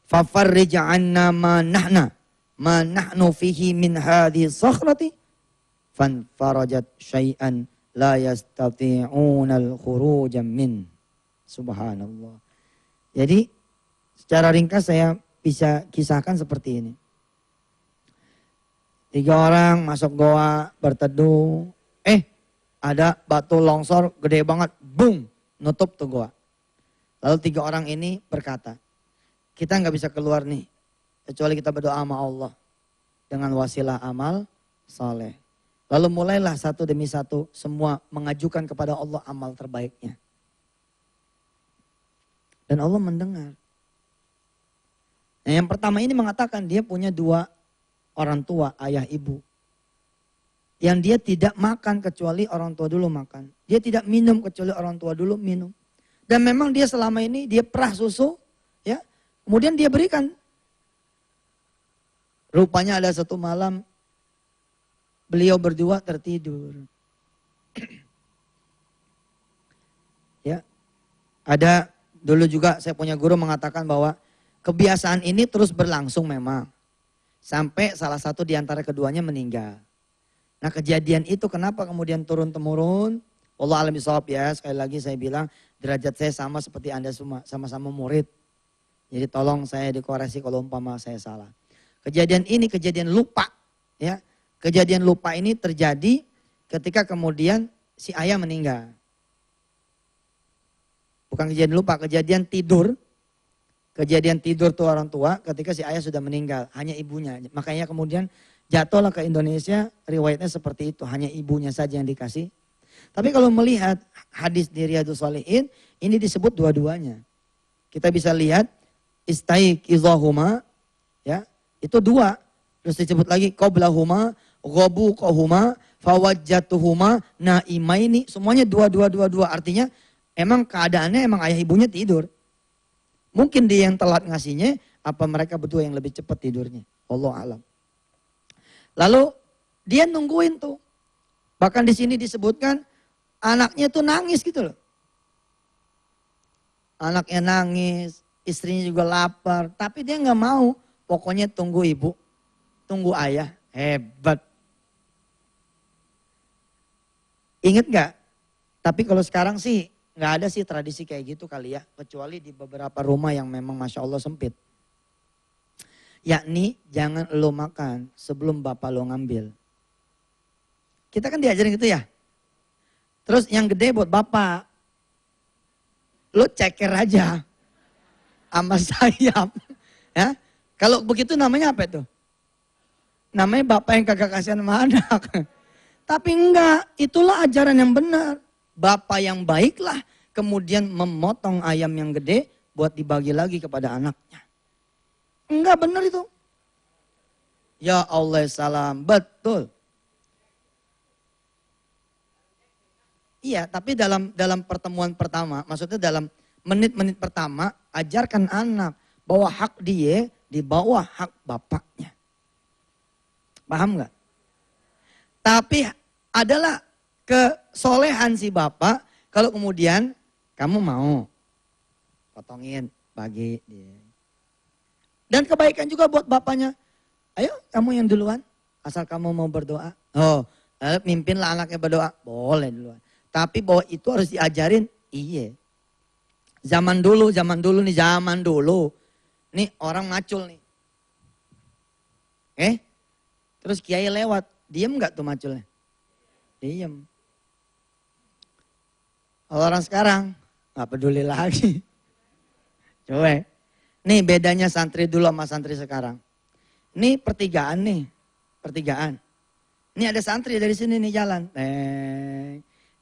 Fafarrij 'anna ma nahnu fihi min hadhihi sakhrati fanfarajat syai'an la yastati'una al-khuruja min. Subhanallah. Jadi secara ringkas saya bisa kisahkan seperti ini. 3 orang masuk goa berteduh. Ada batu longsor gede banget. Boom. Nutup tuh goa. Lalu 3 orang ini berkata, kita nggak bisa keluar nih. Kecuali kita berdoa sama Allah. Dengan wasilah amal saleh. Lalu mulailah satu demi satu semua mengajukan kepada Allah amal terbaiknya. Dan Allah mendengar. Nah, yang pertama ini mengatakan dia punya 2 orang tua, ayah ibu. Yang dia tidak makan kecuali orang tua dulu makan. Dia tidak minum kecuali orang tua dulu minum. Dan memang dia selama ini dia perah susu, ya. Kemudian dia berikan. Rupanya ada satu malam beliau berdua tertidur. Ya. Ada dulu juga saya punya guru mengatakan bahwa kebiasaan ini terus berlangsung memang. Sampai salah satu di antara keduanya meninggal. Nah, kejadian itu kenapa kemudian turun-temurun? Allah alam bisawab ya, sekali lagi saya bilang derajat saya sama seperti Anda semua, sama-sama murid. Jadi tolong saya dikoreksi kalau umpama saya salah. Kejadian ini kejadian lupa, ya. Kejadian lupa ini terjadi ketika kemudian si ayah meninggal. Bukan kejadian lupa, kejadian tidur. Kejadian tidur tuh orang tua ketika si ayah sudah meninggal, hanya ibunya. Makanya kemudian jatuhlah ke Indonesia, riwayatnya seperti itu, hanya ibunya saja yang dikasih. Tapi kalau melihat hadis di Riyadhus Shalihin, ini disebut dua-duanya. Kita bisa lihat istaiqizahuma, ya, itu 2. Terus disebut lagi qablahuma, ghabuqahuma, fawajjatuhuma naimaini, semuanya 2. Artinya emang keadaannya emang ayah ibunya tidur. Mungkin dia yang telat ngasihnya, apa mereka berdua yang lebih cepat tidurnya. Allah alam. Lalu dia nungguin tuh. Bahkan di sini disebutkan anaknya tuh nangis gitu loh. Anaknya nangis, istrinya juga lapar, tapi dia nggak mau. Pokoknya tunggu ibu, tunggu ayah. Hebat. Ingat nggak? Tapi kalau sekarang sih nggak ada sih tradisi kayak gitu kali ya. Kecuali di beberapa rumah yang memang Masya Allah sempit. Yakni jangan lo makan sebelum bapak lo ngambil. Kita kan diajarin gitu ya. Terus yang gede buat bapak. Lo ceker aja. Sama sayap. Ya. Kalau begitu namanya apa itu? Namanya bapak yang kagak kasihan sama anak. Tapi enggak, itulah ajaran yang benar. Bapak yang baiklah kemudian memotong ayam yang gede buat dibagi lagi kepada anaknya. Enggak benar itu. Ya Allah salam, betul. Iya, tapi dalam pertemuan pertama, maksudnya dalam menit-menit pertama, ajarkan anak bahwa hak dia di bawah hak bapaknya. Paham nggak? Tapi adalah kesolehan si bapak kalau kemudian kamu mau potongin bagi dia. Dan kebaikan juga buat bapaknya. Ayo kamu yang duluan, asal kamu mau berdoa. Oh, mimpinlah anaknya berdoa. Boleh duluan. Tapi bahwa itu harus diajarin, iya. Zaman dulu nih, nih orang macul nih. Terus kiai lewat, diem gak tuh maculnya? Diem. Kalau orang sekarang, gak peduli lagi. Coba. Nih bedanya santri dulu sama santri sekarang. Ini pertigaan nih, pertigaan. Ini ada santri dari sini nih jalan.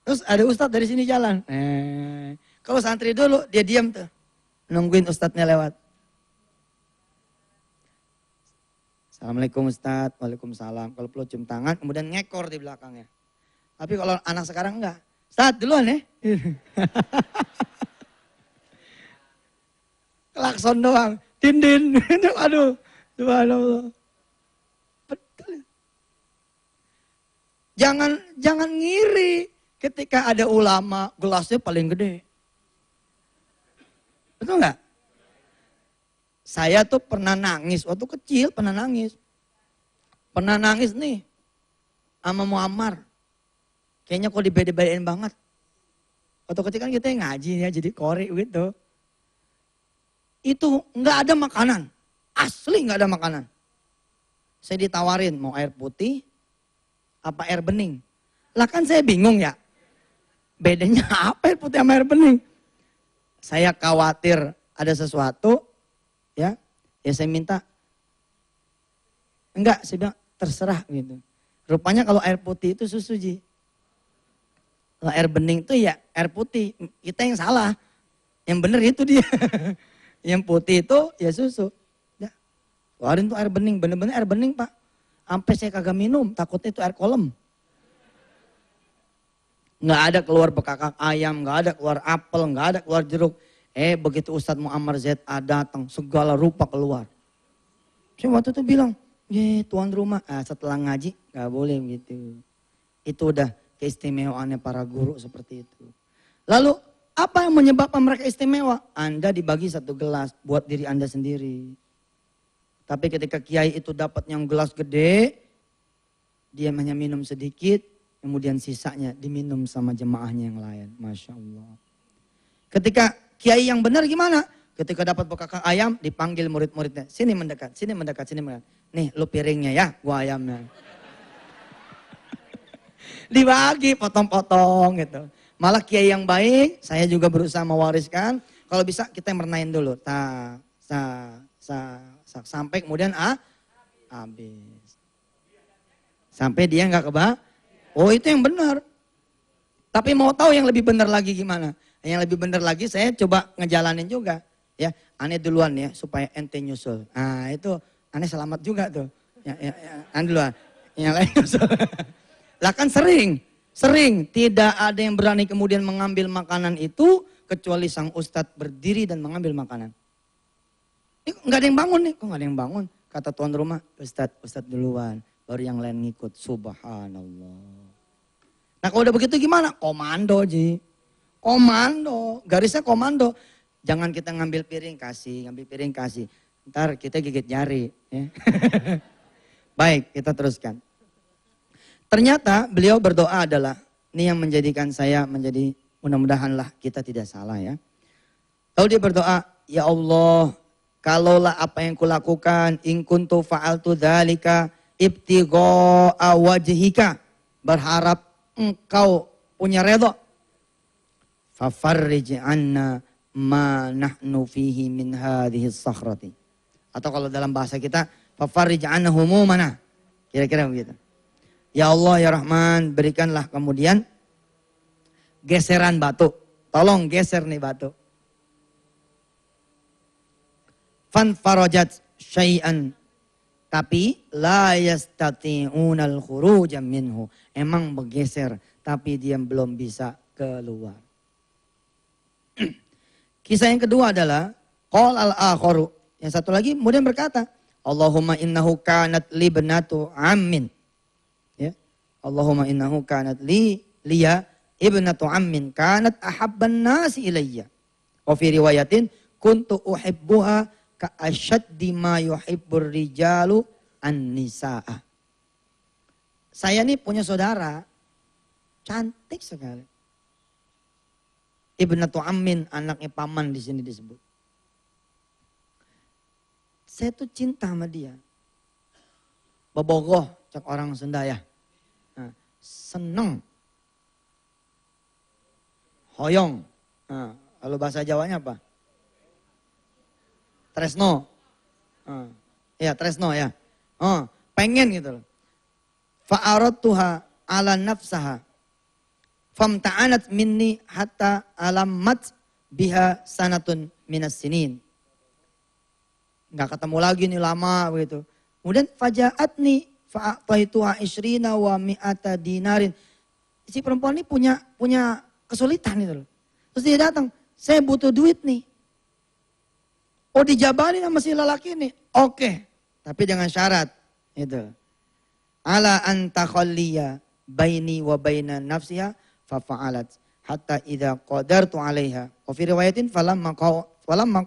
Terus ada ustadz dari sini jalan. Kalau santri dulu dia diam tuh. Nungguin ustadznya lewat. Assalamualaikum ustadz, waalaikumsalam. Kalau perlu cium tangan kemudian ngekor di belakangnya. Tapi kalau anak sekarang enggak. Ustadz duluan ya. Klakson doang. Din. Aduh. Subhanallah. Betul. Jangan ngiri ketika ada ulama gelasnya paling gede. Betul nggak? Saya tuh pernah nangis waktu kecil, pernah nangis nih sama Muammar. Kayaknya kok dibeda-bedain banget. Waktu kecil kan kita ngaji ya jadi korek gitu. Itu nggak ada makanan. Asli nggak ada makanan. Saya ditawarin mau air putih apa air bening. Lah kan saya bingung ya. Bedanya apa air putih sama air bening? Saya khawatir ada sesuatu ya saya minta. Enggak, saya bilang terserah gitu. Rupanya kalau air putih itu susu Ji. Kalau air bening itu ya air putih. Kita yang salah. Yang benar itu dia. Yang putih itu ya susu. Keluarin tuh air bening, bener-bener air bening Pak. Sampai saya kagak minum, takutnya itu air kolam. Nggak ada keluar bekakak ayam, nggak ada keluar apel, nggak ada keluar jeruk. Begitu Ustadz Muammar ZA datang, segala rupa keluar. Saya waktu itu bilang, tuan rumah, setelah ngaji nggak boleh gitu. Itu udah keistimewaannya para guru seperti itu. Lalu apa yang menyebabkan mereka istimewa? Anda dibagi satu gelas buat diri Anda sendiri. Tapi ketika kiai itu dapat yang gelas gede, dia hanya minum sedikit, kemudian sisanya diminum sama jemaahnya yang lain. Masya Allah. Ketika kiai yang benar gimana? Ketika dapat bekakak ayam, dipanggil murid-muridnya. Sini mendekat, sini mendekat, sini mendekat. Nih lu piringnya ya, gua ayamnya. Dibagi potong-potong gitu. Malah kiai yang baik, saya juga berusaha mewariskan. Kalau bisa kita merenain dulu. Sampai kemudian habis. Sampai dia nggak oh itu yang benar. Tapi mau tahu yang lebih benar lagi gimana? Yang lebih benar lagi saya coba ngejalanin juga. Ya, aneh duluan ya supaya ente nyusul. Nah itu aneh selamat juga tuh. Aneh duluan. Yang lain nyusul. Lah kan sering tidak ada yang berani kemudian mengambil makanan itu kecuali sang ustadz berdiri dan mengambil makanan. Ini nggak ada yang bangun nih, kok nggak ada yang bangun? Kata tuan rumah, Ustadz duluan, baru yang lain ngikut. Subhanallah. Nah kalau udah begitu gimana? Komando Ji. Komando, garisnya komando. Jangan kita ngambil piring kasih. Ntar kita gigit jari. Ya. Baik, kita teruskan. Ternyata beliau berdoa adalah, ini yang menjadikan saya menjadi, mudah-mudahanlah kita tidak salah ya. Lalu dia berdoa, ya Allah, kalaulah apa yang kulakukan, in kuntu fa'altu dzalika ibtigha'a wajhika, berharap engkau punya redha. Fafarrij anna ma nahnu fihi min hadhihi sakhrati. Atau kalau dalam bahasa kita, fafarrij anna humumana. Kira-kira begitu. Ya Allah ya Rahman, berikanlah kemudian geseran batu. Tolong geser nih batu. Fanfarajat syai'an. Tapi la yastati'unal khuruja minhu. Emang bergeser, tapi dia belum bisa keluar. Kisah yang kedua adalah qol al-akharu. Yang satu lagi kemudian berkata, Allahumma innahu kanat li ibnatu ammin. Ya. Allahumma innahu kanat liya ibnatu ammin kanat ahabban nasi ilayya. Wa fi riwayatin kuntu uhibbuha ka asyaddi ma yuhibbur rijalu an-nisaa. Saya nih punya saudara cantik sekali. Ibnatu ammin, anaknya paman di sini disebut. Saya tuh cinta sama dia. Bobogoh, cak orang Sunda ya. Nah, seneng. Hoyong. Nah, kalau bahasa Jawanya apa? Tresno. Ya, tresno ya. Pengen gitu loh. Fa'aradtuha ala nafsaha. Famta'anat minni hatta alamat biha sanatun minas sinin. Nggak ketemu lagi nih lama begitu. Kemudian fajaatni fa'ataituha isyrina wa mi'ata dinarin. Si perempuan ini punya kesulitan itu loh. Terus dia datang, saya butuh duit nih. Oh dijabarin sama si lelaki ini. Oke, tapi dengan syarat. Itu. Ala anta khalliya baini wa baina nafsiha fafa'alat hatta idza qadartu 'alaiha. Wa fi riwayatin falamma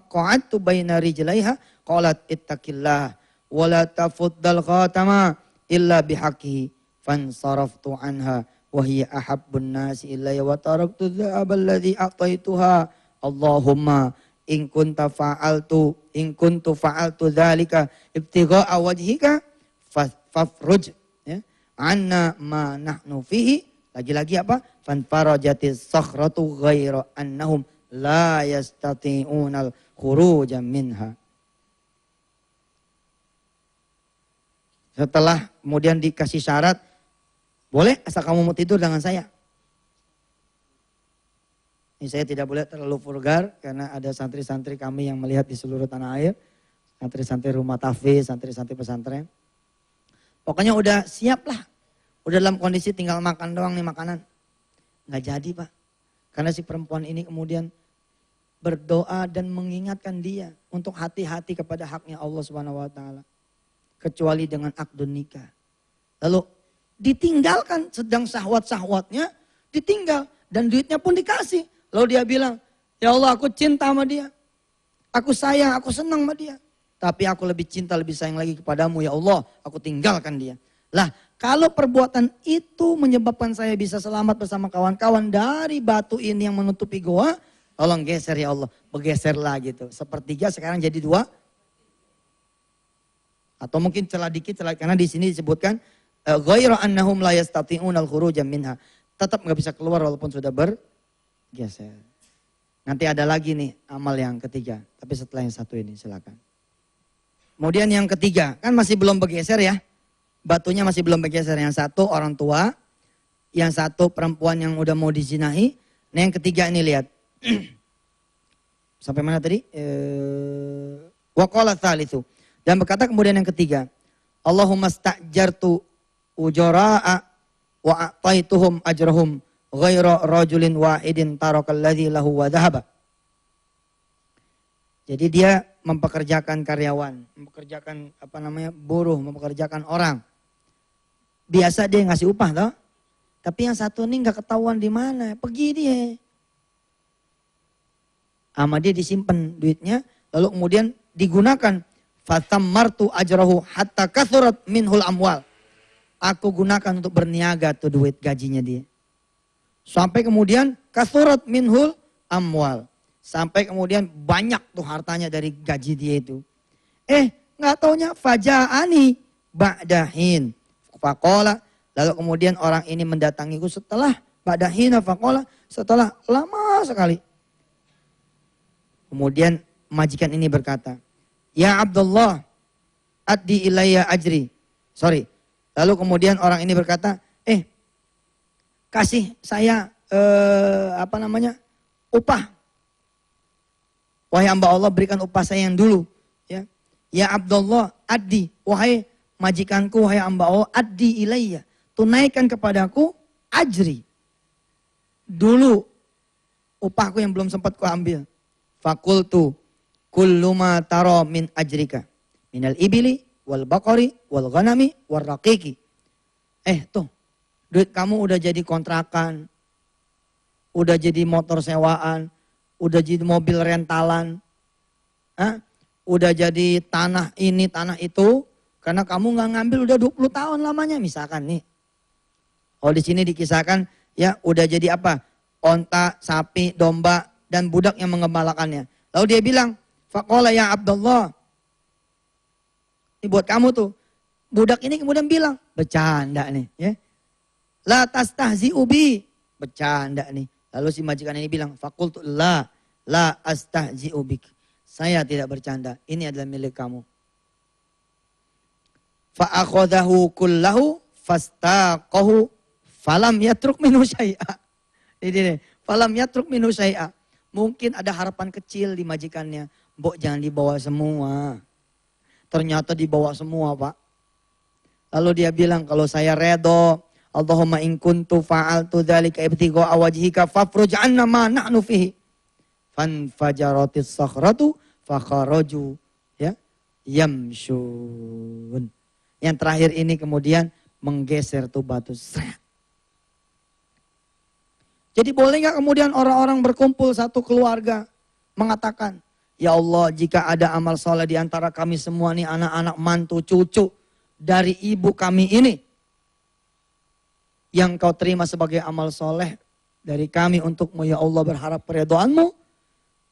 qa'adtu baina rijlaiha qalat ittaqillah wa la tafuddal khatama illa bihaqqihi fansaraftu anha wa hiya ahabbun nasi ilayya wa taraktu dha'aba alladhi a'taituha. Allahumma in kuntu fa'altu dzalika ibtigha'a wajhika fafruj ya anna ma nahnu fihi. Lagi-lagi apa? Fanfarajatis sakhratu ghaira annahum la yastati'unal khuruja minha. Setelah kemudian dikasih syarat, boleh asal kamu mau tidur dengan saya. Ini saya tidak boleh terlalu vulgar karena ada santri-santri kami yang melihat di seluruh tanah air. Santri-santri rumah tahfiz, santri-santri pesantren. Pokoknya udah siap lah. Udah dalam kondisi tinggal makan doang nih makanan. Nggak jadi Pak. Karena si perempuan ini kemudian berdoa dan mengingatkan dia untuk hati-hati kepada haknya Allah Subhanahu wa taala. Kecuali dengan akdun nikah. Lalu ditinggalkan sedang syahwat-syahwatnya ditinggal dan duitnya pun dikasih. Lalu dia bilang, "Ya Allah, aku cinta sama dia. Aku sayang, aku senang sama dia. Tapi aku lebih cinta, lebih sayang lagi kepadamu ya Allah. Aku tinggalkan dia." Lah, kalau perbuatan itu menyebabkan saya bisa selamat bersama kawan-kawan dari batu ini yang menutupi goa, tolong geser ya Allah, bergeserlah gitu. Sepertiga sekarang jadi 2. Atau mungkin celah dikit, karena di sini disebutkan ghairu annahum la yastati'unal khuruja minha. Tetap nggak bisa keluar walaupun sudah bergeser. Nanti ada lagi nih amal yang ketiga, tapi setelah yang satu ini silakan. Kemudian yang ketiga, kan masih belum bergeser ya. Batunya masih belum bergeser. Yang satu orang tua, yang satu perempuan yang udah mau dizinahi. Nah yang ketiga ini lihat. Sampai mana tadi? Wa qala tsalitsu. Dan berkata kemudian yang ketiga, Allahumma sta'jartu ujara'a wa a'taituhum ajrahum ghaira rajulin wahidin tarakal ladzi lahu wa dhahaba. Jadi dia mempekerjakan karyawan, mempekerjakan buruh, mempekerjakan orang. Biasa dia ngasih upah toh. Tapi yang satu ini nggak ketahuan di mana, pergi dia. Sama dia disimpan duitnya, lalu kemudian digunakan. Fatammartu ajrahu hatta kathurat minhul amwal. Aku gunakan untuk berniaga tuh duit gajinya dia. Sampai kemudian kathurat minhul amwal. Sampai kemudian banyak tuh hartanya dari gaji dia itu. Nggak taunya faja'ani ba'dahin. Faqala, lalu kemudian orang ini mendatangiku setelah ba'dahina faqala, setelah lama sekali. Kemudian majikan ini berkata, "Ya Abdullah, addi ilayya ajri." Sorry. Lalu kemudian orang ini berkata, kasih saya upah. Wahai hamba Allah, berikan upah saya yang dulu. Ya, ya Abdullah, addi, wahai majikanku, wahai hamba Allah, addi ilayya, tunaikan kepadaku ajri. Dulu upahku yang belum sempat ku ambil. Fakultu kullu ma tara min ajrika minal ibili wal baqari wal ghanami wal raqiqi. Tuh, duit kamu udah jadi kontrakan, udah jadi motor sewaan, udah jadi mobil rentalan, udah jadi tanah ini, tanah itu, karena kamu nggak ngambil udah 20 tahun lamanya misalkan nih. Oh di sini dikisahkan ya udah jadi apa? Onta, sapi, domba, dan budak yang mengembalakannya. Lalu dia bilang, faqala ya Abdullah. Ini buat kamu tuh. Budak ini kemudian bilang, bercanda nih. Ya. La tastahzi'u bi. Bercanda nih. Lalu si majikan ini bilang, fakultu la astahzi'u bik. Saya tidak bercanda. Ini adalah milik kamu. Fa'akhodahu kullahu fastaqahu falam yatruk minhu syai'a. Ini falam yatruk minhu syai'a. Mungkin ada harapan kecil di majikannya. Mbok jangan dibawa semua. Ternyata dibawa semua Pak. Lalu dia bilang kalau saya redo. Allahumma in kuntu fa'altu dhalika ibtigha'a wajhika fafruj 'anna ma nahnu fihi. Fanfajaratis sakhratu fakharaju ya yamshun. Yang terakhir ini kemudian menggeser tuh batu. Jadi boleh nggak kemudian orang-orang berkumpul satu keluarga mengatakan, ya Allah jika ada amal soleh di antara kami semua nih anak-anak mantu cucu dari ibu kami ini. Yang kau terima sebagai amal soleh dari kami untukmu ya Allah berharap keridhaanmu.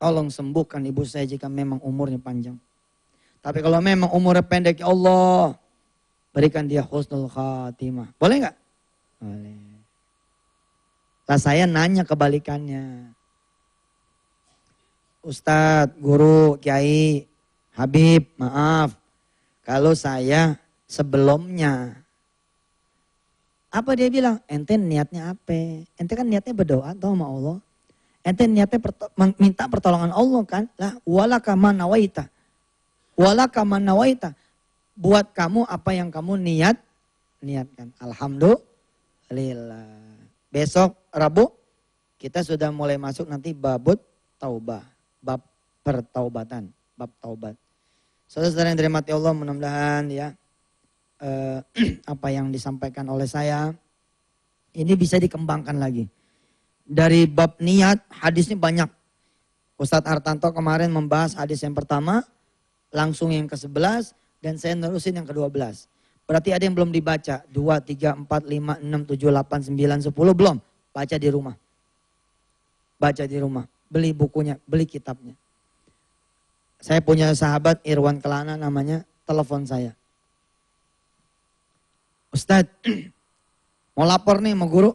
Tolong sembuhkan ibu saya jika memang umurnya panjang. Tapi kalau memang umurnya pendek ya Allah berikan dia husnul khatimah. Boleh nggak? Boleh. Lah saya nanya kebalikannya. Ustadz, guru, kiai, Habib, maaf. Kalau saya sebelumnya. Apa dia bilang? Ente niatnya apa? Ente kan niatnya berdoa tau sama Allah. Ente niatnya minta pertolongan Allah kan? Lah walaka man nawaita. Walaka man nawaita. Buat kamu apa yang kamu niatkan. Alhamdulillah. Besok Rabu kita sudah mulai masuk nanti babut taubah, bab pertaubatan, bab taubat. Saudara-saudara yang dirahmati Allah, mudah-mudahan ya apa yang disampaikan oleh saya ini bisa dikembangkan lagi. Dari bab niat hadisnya banyak. Ustadz Hartanto kemarin membahas hadis yang pertama, langsung yang ke-11 dan saya nerusin yang ke-12. Berarti ada yang belum dibaca. 2, 3, 4, 5, 6, 7, 8, 9, 10 belum. Baca di rumah. Baca di rumah. Beli bukunya, beli kitabnya. Saya punya sahabat Irwan Kelana namanya, telepon saya. Ustadz, mau lapor nih sama guru.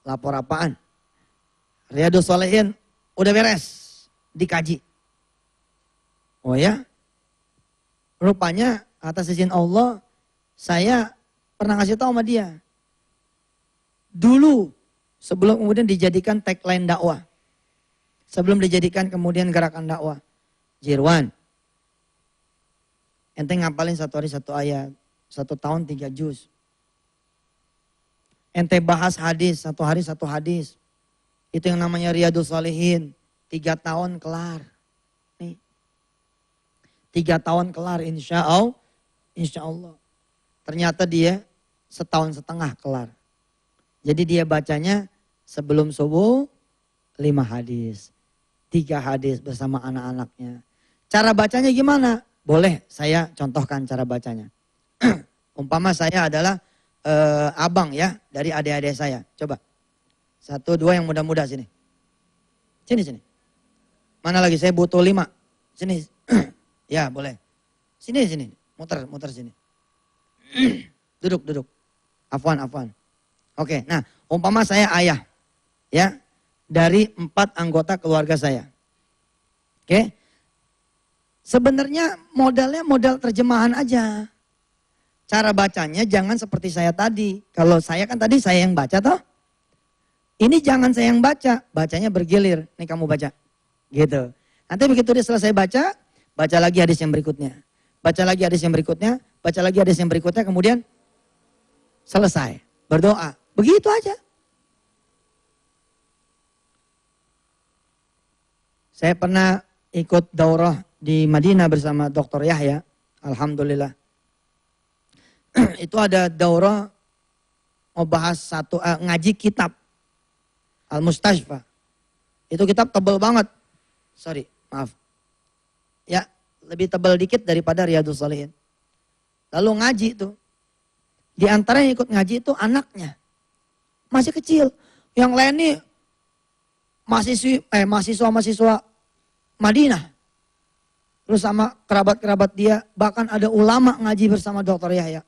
Lapor apaan? Riyadhus Shalihin udah beres. Dikaji. Oh ya? Rupanya atas izin Allah, saya pernah ngasih tahu sama dia. Dulu sebelum kemudian dijadikan tagline dakwah. Sebelum dijadikan kemudian gerakan dakwah. Jirwan. Ente ngapalin satu hari satu ayat. 1 tahun 3 juz. Ente bahas hadis, 1 hari 1 hadis. Itu yang namanya Riyadhus Shalihin. 3 tahun kelar. Nih. 3 tahun kelar insya Allah. Insya Allah. Ternyata dia setahun setengah kelar. Jadi dia bacanya sebelum subuh 5 hadis. 3 hadis bersama anak-anaknya. Cara bacanya gimana? Boleh saya contohkan cara bacanya. Umpama saya adalah abang ya dari adik-adik saya. Coba. 1, 2 yang muda-muda sini. Sini. Mana lagi? Saya butuh 5. Sini. Ya boleh. Sini. Muter sini. Duduk. Afwan. Oke, nah umpama saya ayah. Ya. Dari 4 anggota keluarga saya. Oke. Sebenarnya modalnya modal terjemahan aja. Cara bacanya jangan seperti saya tadi. Kalau saya kan tadi saya yang baca toh. Ini jangan saya yang baca. Bacanya bergilir. Nih kamu baca. Gitu. Nanti begitu dia selesai baca lagi hadis yang berikutnya. Baca lagi hadis yang berikutnya. Baca lagi hadis yang berikutnya. Kemudian selesai. Berdoa. Begitu aja. Saya pernah ikut daurah di Madinah bersama Dr. Yahya. Alhamdulillah. Itu ada daurah mau bahas ngaji kitab Al-Mustashfa. Itu kitab tebal banget. Sorry, maaf. Ya, lebih tebal dikit daripada Riyadhus Shalihin. Lalu ngaji itu. Di antara yang ikut ngaji itu anaknya. Masih kecil. Yang lain nih mahasiswa Madinah. Terus sama kerabat-kerabat dia, bahkan ada ulama ngaji bersama Dr. Yahya.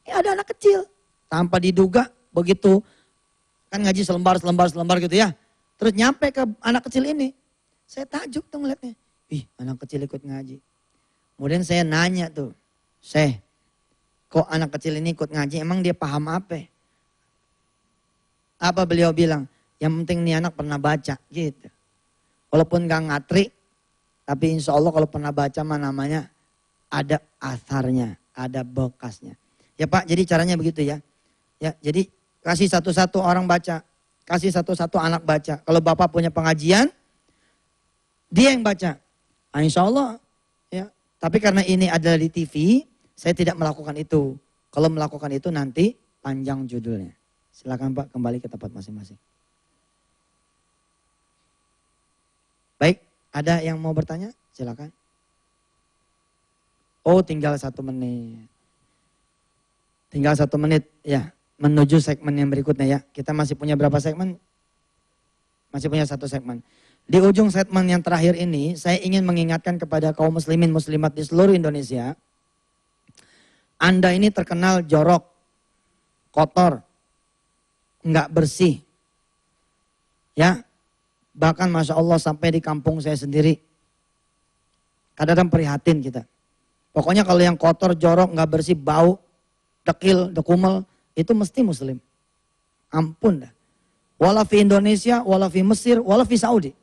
Ini ada anak kecil, tanpa diduga begitu kan ngaji selembar gitu ya. Terus nyampe ke anak kecil ini, saya takjub tuh ngeliatnya. Anak kecil ikut ngaji. Kemudian saya nanya tuh, kok anak kecil ini ikut ngaji, emang dia paham apa? Apa beliau bilang? Yang penting nih anak pernah baca gitu. Walaupun gak ngatri, tapi insya Allah kalau pernah baca mah namanya ada asarnya, ada bekasnya. Ya Pak, jadi caranya begitu ya. Ya, jadi kasih satu-satu orang baca, kasih satu-satu anak baca. Kalau Bapak punya pengajian, dia yang baca. Nah, insya Allah ya. Tapi karena ini adalah di TV, saya tidak melakukan itu. Kalau melakukan itu nanti panjang judulnya. Silakan Pak, kembali ke tempat masing-masing. Baik, ada yang mau bertanya? Silakan. Oh, tinggal 1 menit. Tinggal 1 menit ya, menuju segmen yang berikutnya ya. Kita masih punya berapa segmen? Masih punya 1 segmen. Di ujung segmen yang terakhir ini, saya ingin mengingatkan kepada kaum muslimin muslimat di seluruh Indonesia. Anda ini terkenal jorok, kotor, enggak bersih. Ya, bahkan Masya Allah sampai di kampung saya sendiri. Kadang-kadang prihatin kita. Pokoknya kalau yang kotor, jorok, enggak bersih, bau, dekil, dekumel, itu mesti muslim. Ampun dah. Wala fi Indonesia, wala fi Mesir, wala fi Saudi.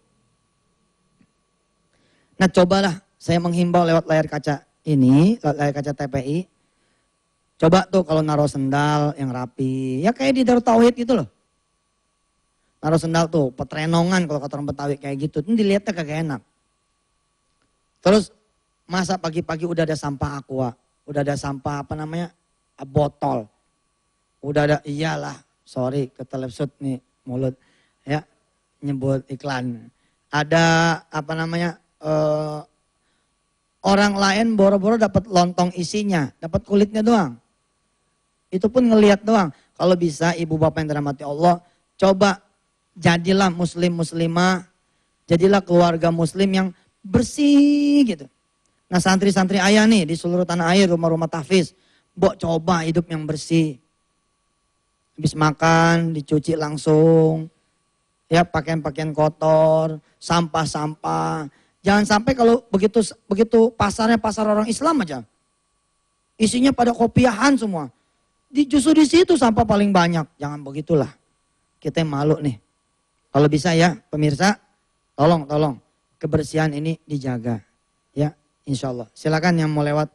Nah cobalah saya menghimbau lewat layar kaca ini, lewat layar kaca TPI. Coba tuh kalau naruh sendal yang rapi, ya kayak di Darut Tauhid gitu loh. Naruh sendal tuh, petrenongan kalau kata orang Betawi kayak gitu, itu dilihatnya kagak enak. Terus masa pagi-pagi udah ada sampah aqua, udah ada sampah apa namanya, botol. Udah ada, iyalah, sorry ketelepsut nih mulut ya, nyebut iklan. Ada apa namanya, orang lain boro-boro dapat lontong isinya, dapat kulitnya doang. Itu pun ngelihat doang. Kalau bisa ibu bapak yang dirahmati Allah, coba jadilah muslim muslimah, jadilah keluarga muslim yang bersih gitu. Nah santri-santri ayah nih di seluruh tanah air, rumah-rumah tahfiz, coba hidup yang bersih. Habis makan dicuci langsung, ya pakaian-pakaian kotor, sampah-sampah. Jangan sampai kalau begitu pasarnya pasar orang Islam aja, isinya pada kopiahan semua. Justru di situ sampah paling banyak. Jangan begitulah. Kita yang malu nih. Kalau bisa ya pemirsa, tolong kebersihan ini dijaga. Ya, insya Allah. Silakan yang mau lewat.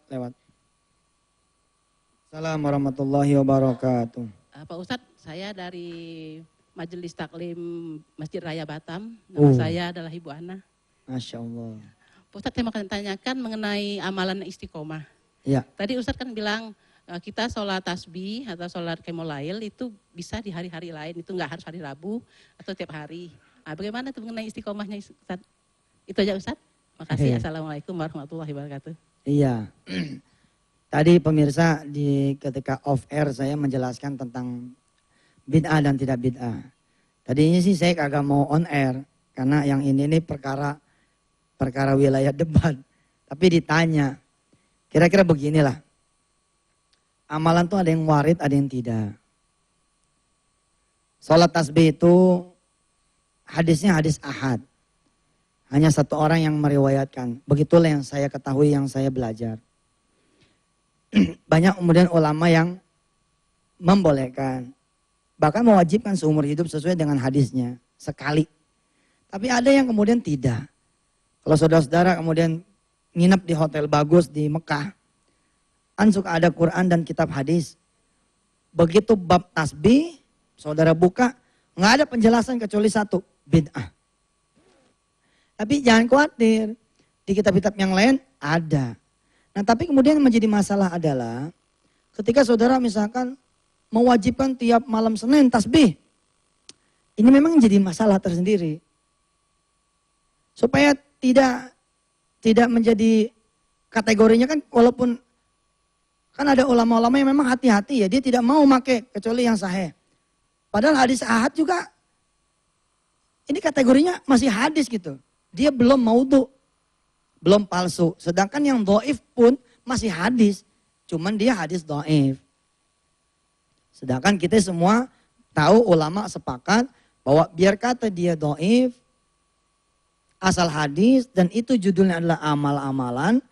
Assalamualaikum warahmatullahi wabarakatuh. Pak Ustadz, saya dari Majelis Taklim Masjid Raya Batam. Nama saya adalah Ibu Ana. Masya Allah. Ustadz saya mau tanyakan mengenai amalan istiqomah. Ya, Tadi Ustadz kan bilang kita sholat tasbih atau sholat qiyamul itu bisa di hari-hari lain, itu nggak harus hari Rabu atau tiap hari. Nah, bagaimana itu mengenai istiqomahnya Ustadz? Itu aja Ustadz. Makasih. Iya. Assalamualaikum warahmatullahi wabarakatuh. iya. Tadi pemirsa ketika off air saya menjelaskan tentang bid'ah dan tidak bid'ah. Tadinya sih saya kagak mau on air karena yang ini perkara wilayah debat. Tapi ditanya, kira-kira beginilah. Amalan tuh ada yang warid, ada yang tidak. Sholat tasbih itu hadisnya hadis ahad. Hanya satu orang yang meriwayatkan. Begitulah yang saya ketahui, yang saya belajar. Banyak kemudian ulama yang membolehkan. Bahkan mewajibkan seumur hidup sesuai dengan hadisnya. Sekali. Tapi ada yang kemudian tidak. Kalau saudara-saudara kemudian nginep di hotel bagus di Mekah. Kan suka ada Quran dan kitab hadis. Begitu bab tasbih, saudara buka, nggak ada penjelasan kecuali satu, bid'ah. Tapi jangan khawatir, di kitab-kitab yang lain ada. Nah tapi kemudian menjadi masalah adalah, ketika saudara misalkan mewajibkan tiap malam Senin tasbih, ini memang jadi masalah tersendiri. Supaya tidak menjadi kategorinya kan, walaupun kan ada ulama-ulama yang memang hati-hati ya, dia tidak mau pakai kecuali yang sahih. Padahal hadis ahad juga, ini kategorinya masih hadis gitu. Dia belum maudhu, belum palsu. Sedangkan yang dhaif pun masih hadis, cuman dia hadis dhaif. Sedangkan kita semua tahu ulama sepakat bahwa biar kata dia dhaif, asal hadis dan itu judulnya adalah amal-amalan,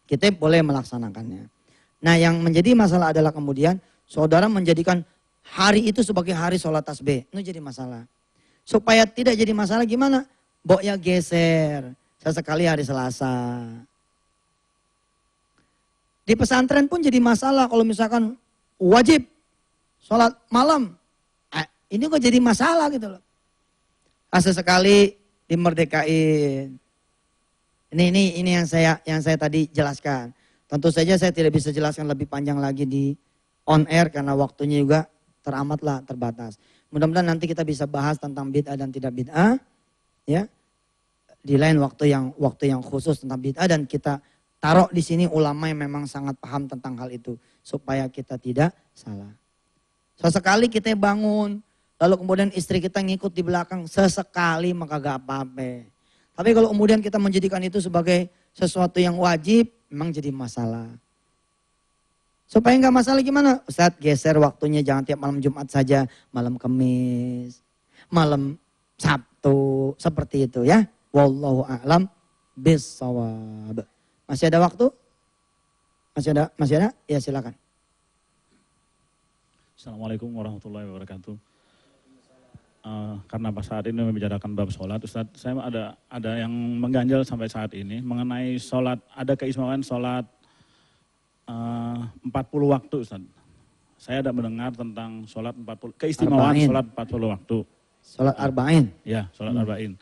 kita boleh melaksanakannya. Nah yang menjadi masalah adalah kemudian saudara menjadikan hari itu sebagai hari sholat tasbih. Itu jadi masalah. Supaya tidak jadi masalah gimana? Boknya geser. Sesekali hari Selasa. Di pesantren pun jadi masalah kalau misalkan wajib sholat malam. Ini kok jadi masalah gitu loh. Sesekali dimerdekain. Ini yang saya tadi jelaskan. Tentu saja saya tidak bisa jelaskan lebih panjang lagi di on air karena waktunya juga teramatlah terbatas. Mudah-mudahan nanti kita bisa bahas tentang bid'ah dan tidak bid'ah, ya. Di lain waktu yang khusus tentang bid'ah dan kita taruh di sini ulama yang memang sangat paham tentang hal itu supaya kita tidak salah. Sesekali kita bangun, lalu kemudian istri kita ngikut di belakang, sesekali maka gak apa-apa. Tapi kalau kemudian kita menjadikan itu sebagai sesuatu yang wajib, memang jadi masalah. Supaya nggak masalah gimana? Ustadz geser waktunya jangan tiap malam Jumat saja, malam Kamis, malam Sabtu, seperti itu ya. Wallahu a'lam bissawab. Masih ada waktu? Masih ada? Ya silakan. Assalamualaikum warahmatullahi wabarakatuh. Karena pas saat ini membicarakan bab sholat, Ustadz, saya ada yang mengganjal sampai saat ini mengenai sholat, ada keistimewaan sholat 40 waktu, Ustadz. Saya ada mendengar tentang sholat 40, keistimewaan Arba'in. sholat 40 waktu. Sholat arba'in. Ya, sholat arba'in.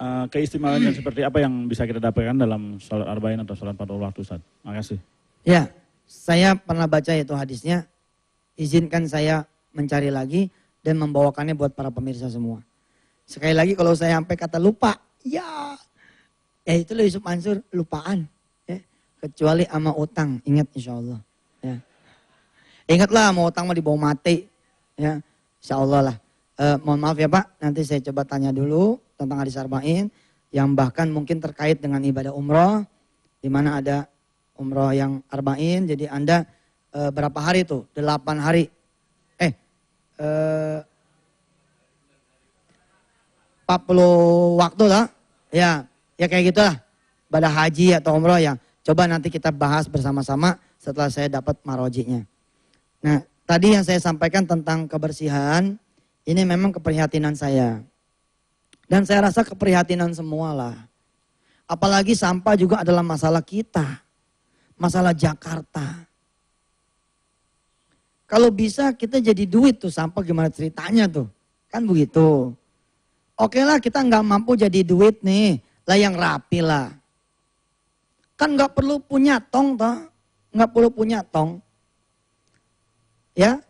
Keistimewaannya seperti apa yang bisa kita dapatkan dalam sholat arba'in atau sholat 40 waktu, Ustadz? Makasih. Ya, saya pernah baca itu hadisnya. Izinkan saya mencari lagi dan membawakannya buat para pemirsa semua. Sekali lagi kalau saya sampai kata lupa, ya itu loh Yusuf Mansur, lupaan. Ya. Kecuali sama utang, ingat insya Allah. Ya. Ingatlah mau utang mau dibawa mati. Ya, insya Allah lah. Mohon maaf ya Pak, nanti saya coba tanya dulu tentang hadis arba'in. Yang bahkan mungkin terkait dengan ibadah umroh. Di mana ada umroh yang arba'in, jadi Anda berapa hari itu? 8 hari. 40 waktu lah. Ya kayak gitulah. Ibadah haji atau umroh yang coba nanti kita bahas bersama-sama setelah saya dapat marojinya. Nah, tadi yang saya sampaikan tentang kebersihan, ini memang keprihatinan saya. Dan saya rasa keprihatinan semua lah. Apalagi sampah juga adalah masalah kita. Masalah Jakarta. Kalau bisa kita jadi duit tuh sampah gimana ceritanya tuh. Kan begitu. Oke lah kita nggak mampu jadi duit nih. Lah yang rapi lah. Kan nggak perlu punya tong toh. Nggak perlu punya tong. Ya.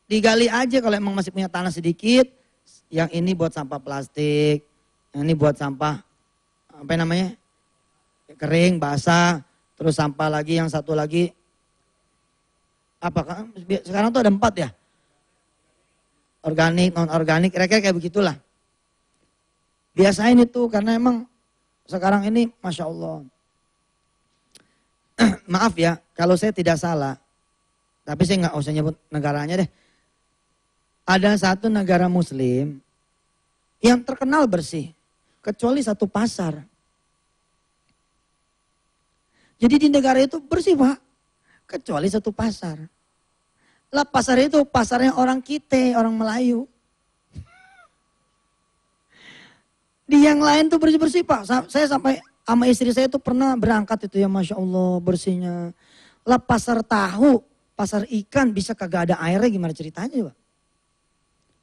Digali aja kalau emang masih punya tanah sedikit. Yang ini buat sampah plastik. Yang ini buat sampah apa namanya? Kering, basah. Terus sampah lagi, yang satu lagi. Apakah sekarang tuh ada 4 ya? Organik, non organik, kira-kira kayak begitulah. Biasain itu karena emang sekarang ini Masya Allah. Maaf ya, kalau saya tidak salah. Tapi saya nggak usah nyebut negaranya deh. Ada satu negara muslim yang terkenal bersih. Kecuali satu pasar. Jadi di negara itu bersih Pak. Kecuali satu pasar. Lah pasar itu pasarnya orang kita, orang Melayu. Di yang lain tuh bersih-bersih Pak. Saya sampai sama istri saya tuh pernah berangkat itu ya Masya Allah bersihnya. Lah pasar tahu, pasar ikan bisa kagak ada airnya gimana ceritanya Pak.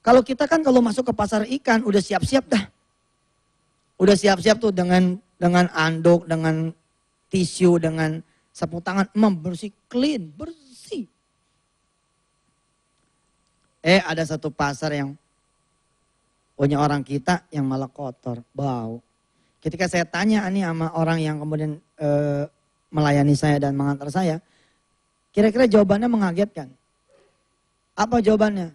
Kalau kita kan kalau masuk ke pasar ikan udah siap-siap dah. Udah siap-siap tuh dengan anduk, dengan tisu, dengan sapu tangan, bersih, clean, bersih. Ada satu pasar yang punya orang kita yang malah kotor, bau. Ketika saya tanya nih sama orang yang kemudian melayani saya dan mengantar saya, kira-kira jawabannya mengagetkan. Apa jawabannya?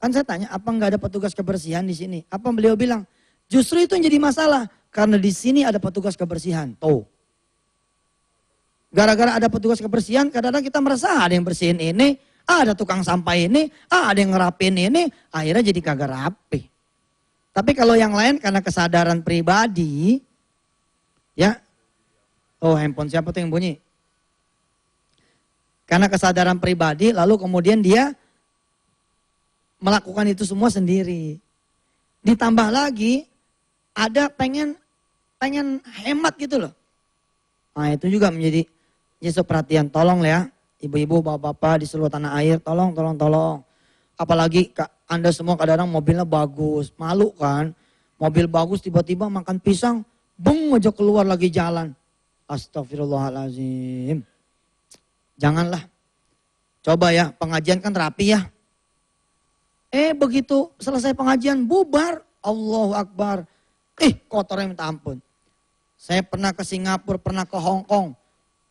Kan saya tanya, apa nggak ada petugas kebersihan di sini? Apa beliau bilang, justru itu yang jadi masalah. Karena di sini ada petugas kebersihan. Tuh. Gara-gara ada petugas kebersihan, kadang-kadang kita merasa ada yang bersihin ini, ada tukang sampah ini, ada yang ngerapin ini, akhirnya jadi kagak rapi. Tapi kalau yang lain karena kesadaran pribadi, ya, handphone siapa tuh yang bunyi? Karena kesadaran pribadi, lalu kemudian dia melakukan itu semua sendiri. Ditambah lagi, ada pengen hemat gitu loh. Nah itu juga menjadi perhatian. Tolong ya, ibu-ibu, bapak-bapak di seluruh tanah air, tolong. Apalagi Anda semua kadang-kadang mobilnya bagus, malu kan. Mobil bagus tiba-tiba makan pisang, beng aja keluar lagi jalan. Astagfirullahaladzim. Janganlah. Coba ya, pengajian kan rapi ya. Begitu selesai pengajian bubar, Allahu Akbar. Kotornya minta ampun. Saya pernah ke Singapura, pernah ke Hong Kong.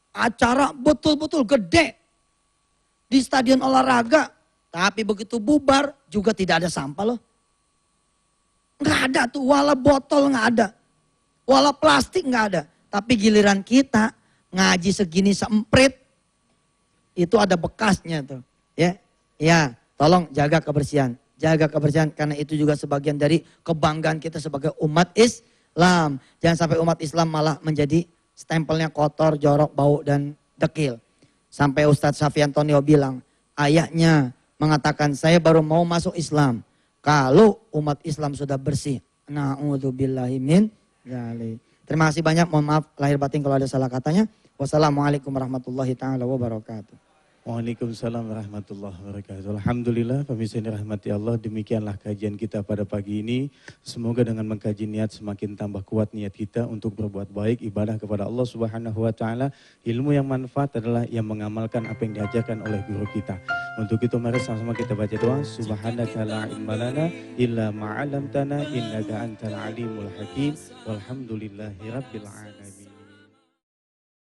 Acara betul-betul gede. Di stadion olahraga. Tapi begitu bubar juga tidak ada sampah loh. Nggak ada tuh, wala botol nggak ada. Wala plastik nggak ada. Tapi giliran kita ngaji segini semprit. Itu ada bekasnya tuh. Ya. Tolong jaga kebersihan. Jaga kebersihan karena itu juga sebagian dari kebanggaan kita sebagai umat Islam. Jangan sampai umat Islam malah menjadi stempelnya kotor, jorok, bau, dan dekil. Sampai Ustadz Syafi Antonio bilang, ayahnya mengatakan saya baru mau masuk Islam. Kalau umat Islam sudah bersih. Na'udzubillahi min dzalik. Terima kasih banyak, mohon maaf lahir batin kalau ada salah katanya. Wassalamualaikum warahmatullahi ta'ala wabarakatuh. Waalaikumsalam warahmatullahi wabarakatuh. Alhamdulillah, pemirsa yang dirahmati Allah, demikianlah kajian kita pada pagi ini. Semoga dengan mengkaji niat semakin tambah kuat niat kita untuk berbuat baik, ibadah kepada Allah Subhanahu wa taala. Ilmu yang manfaat adalah yang mengamalkan apa yang diajarkan oleh guru kita. Untuk itu mari sama-sama kita baca doa. Subhanaka la ilma lana illa ma 'allamtana innaka antal alimul hakim. Walhamdulillahirabbil alamin.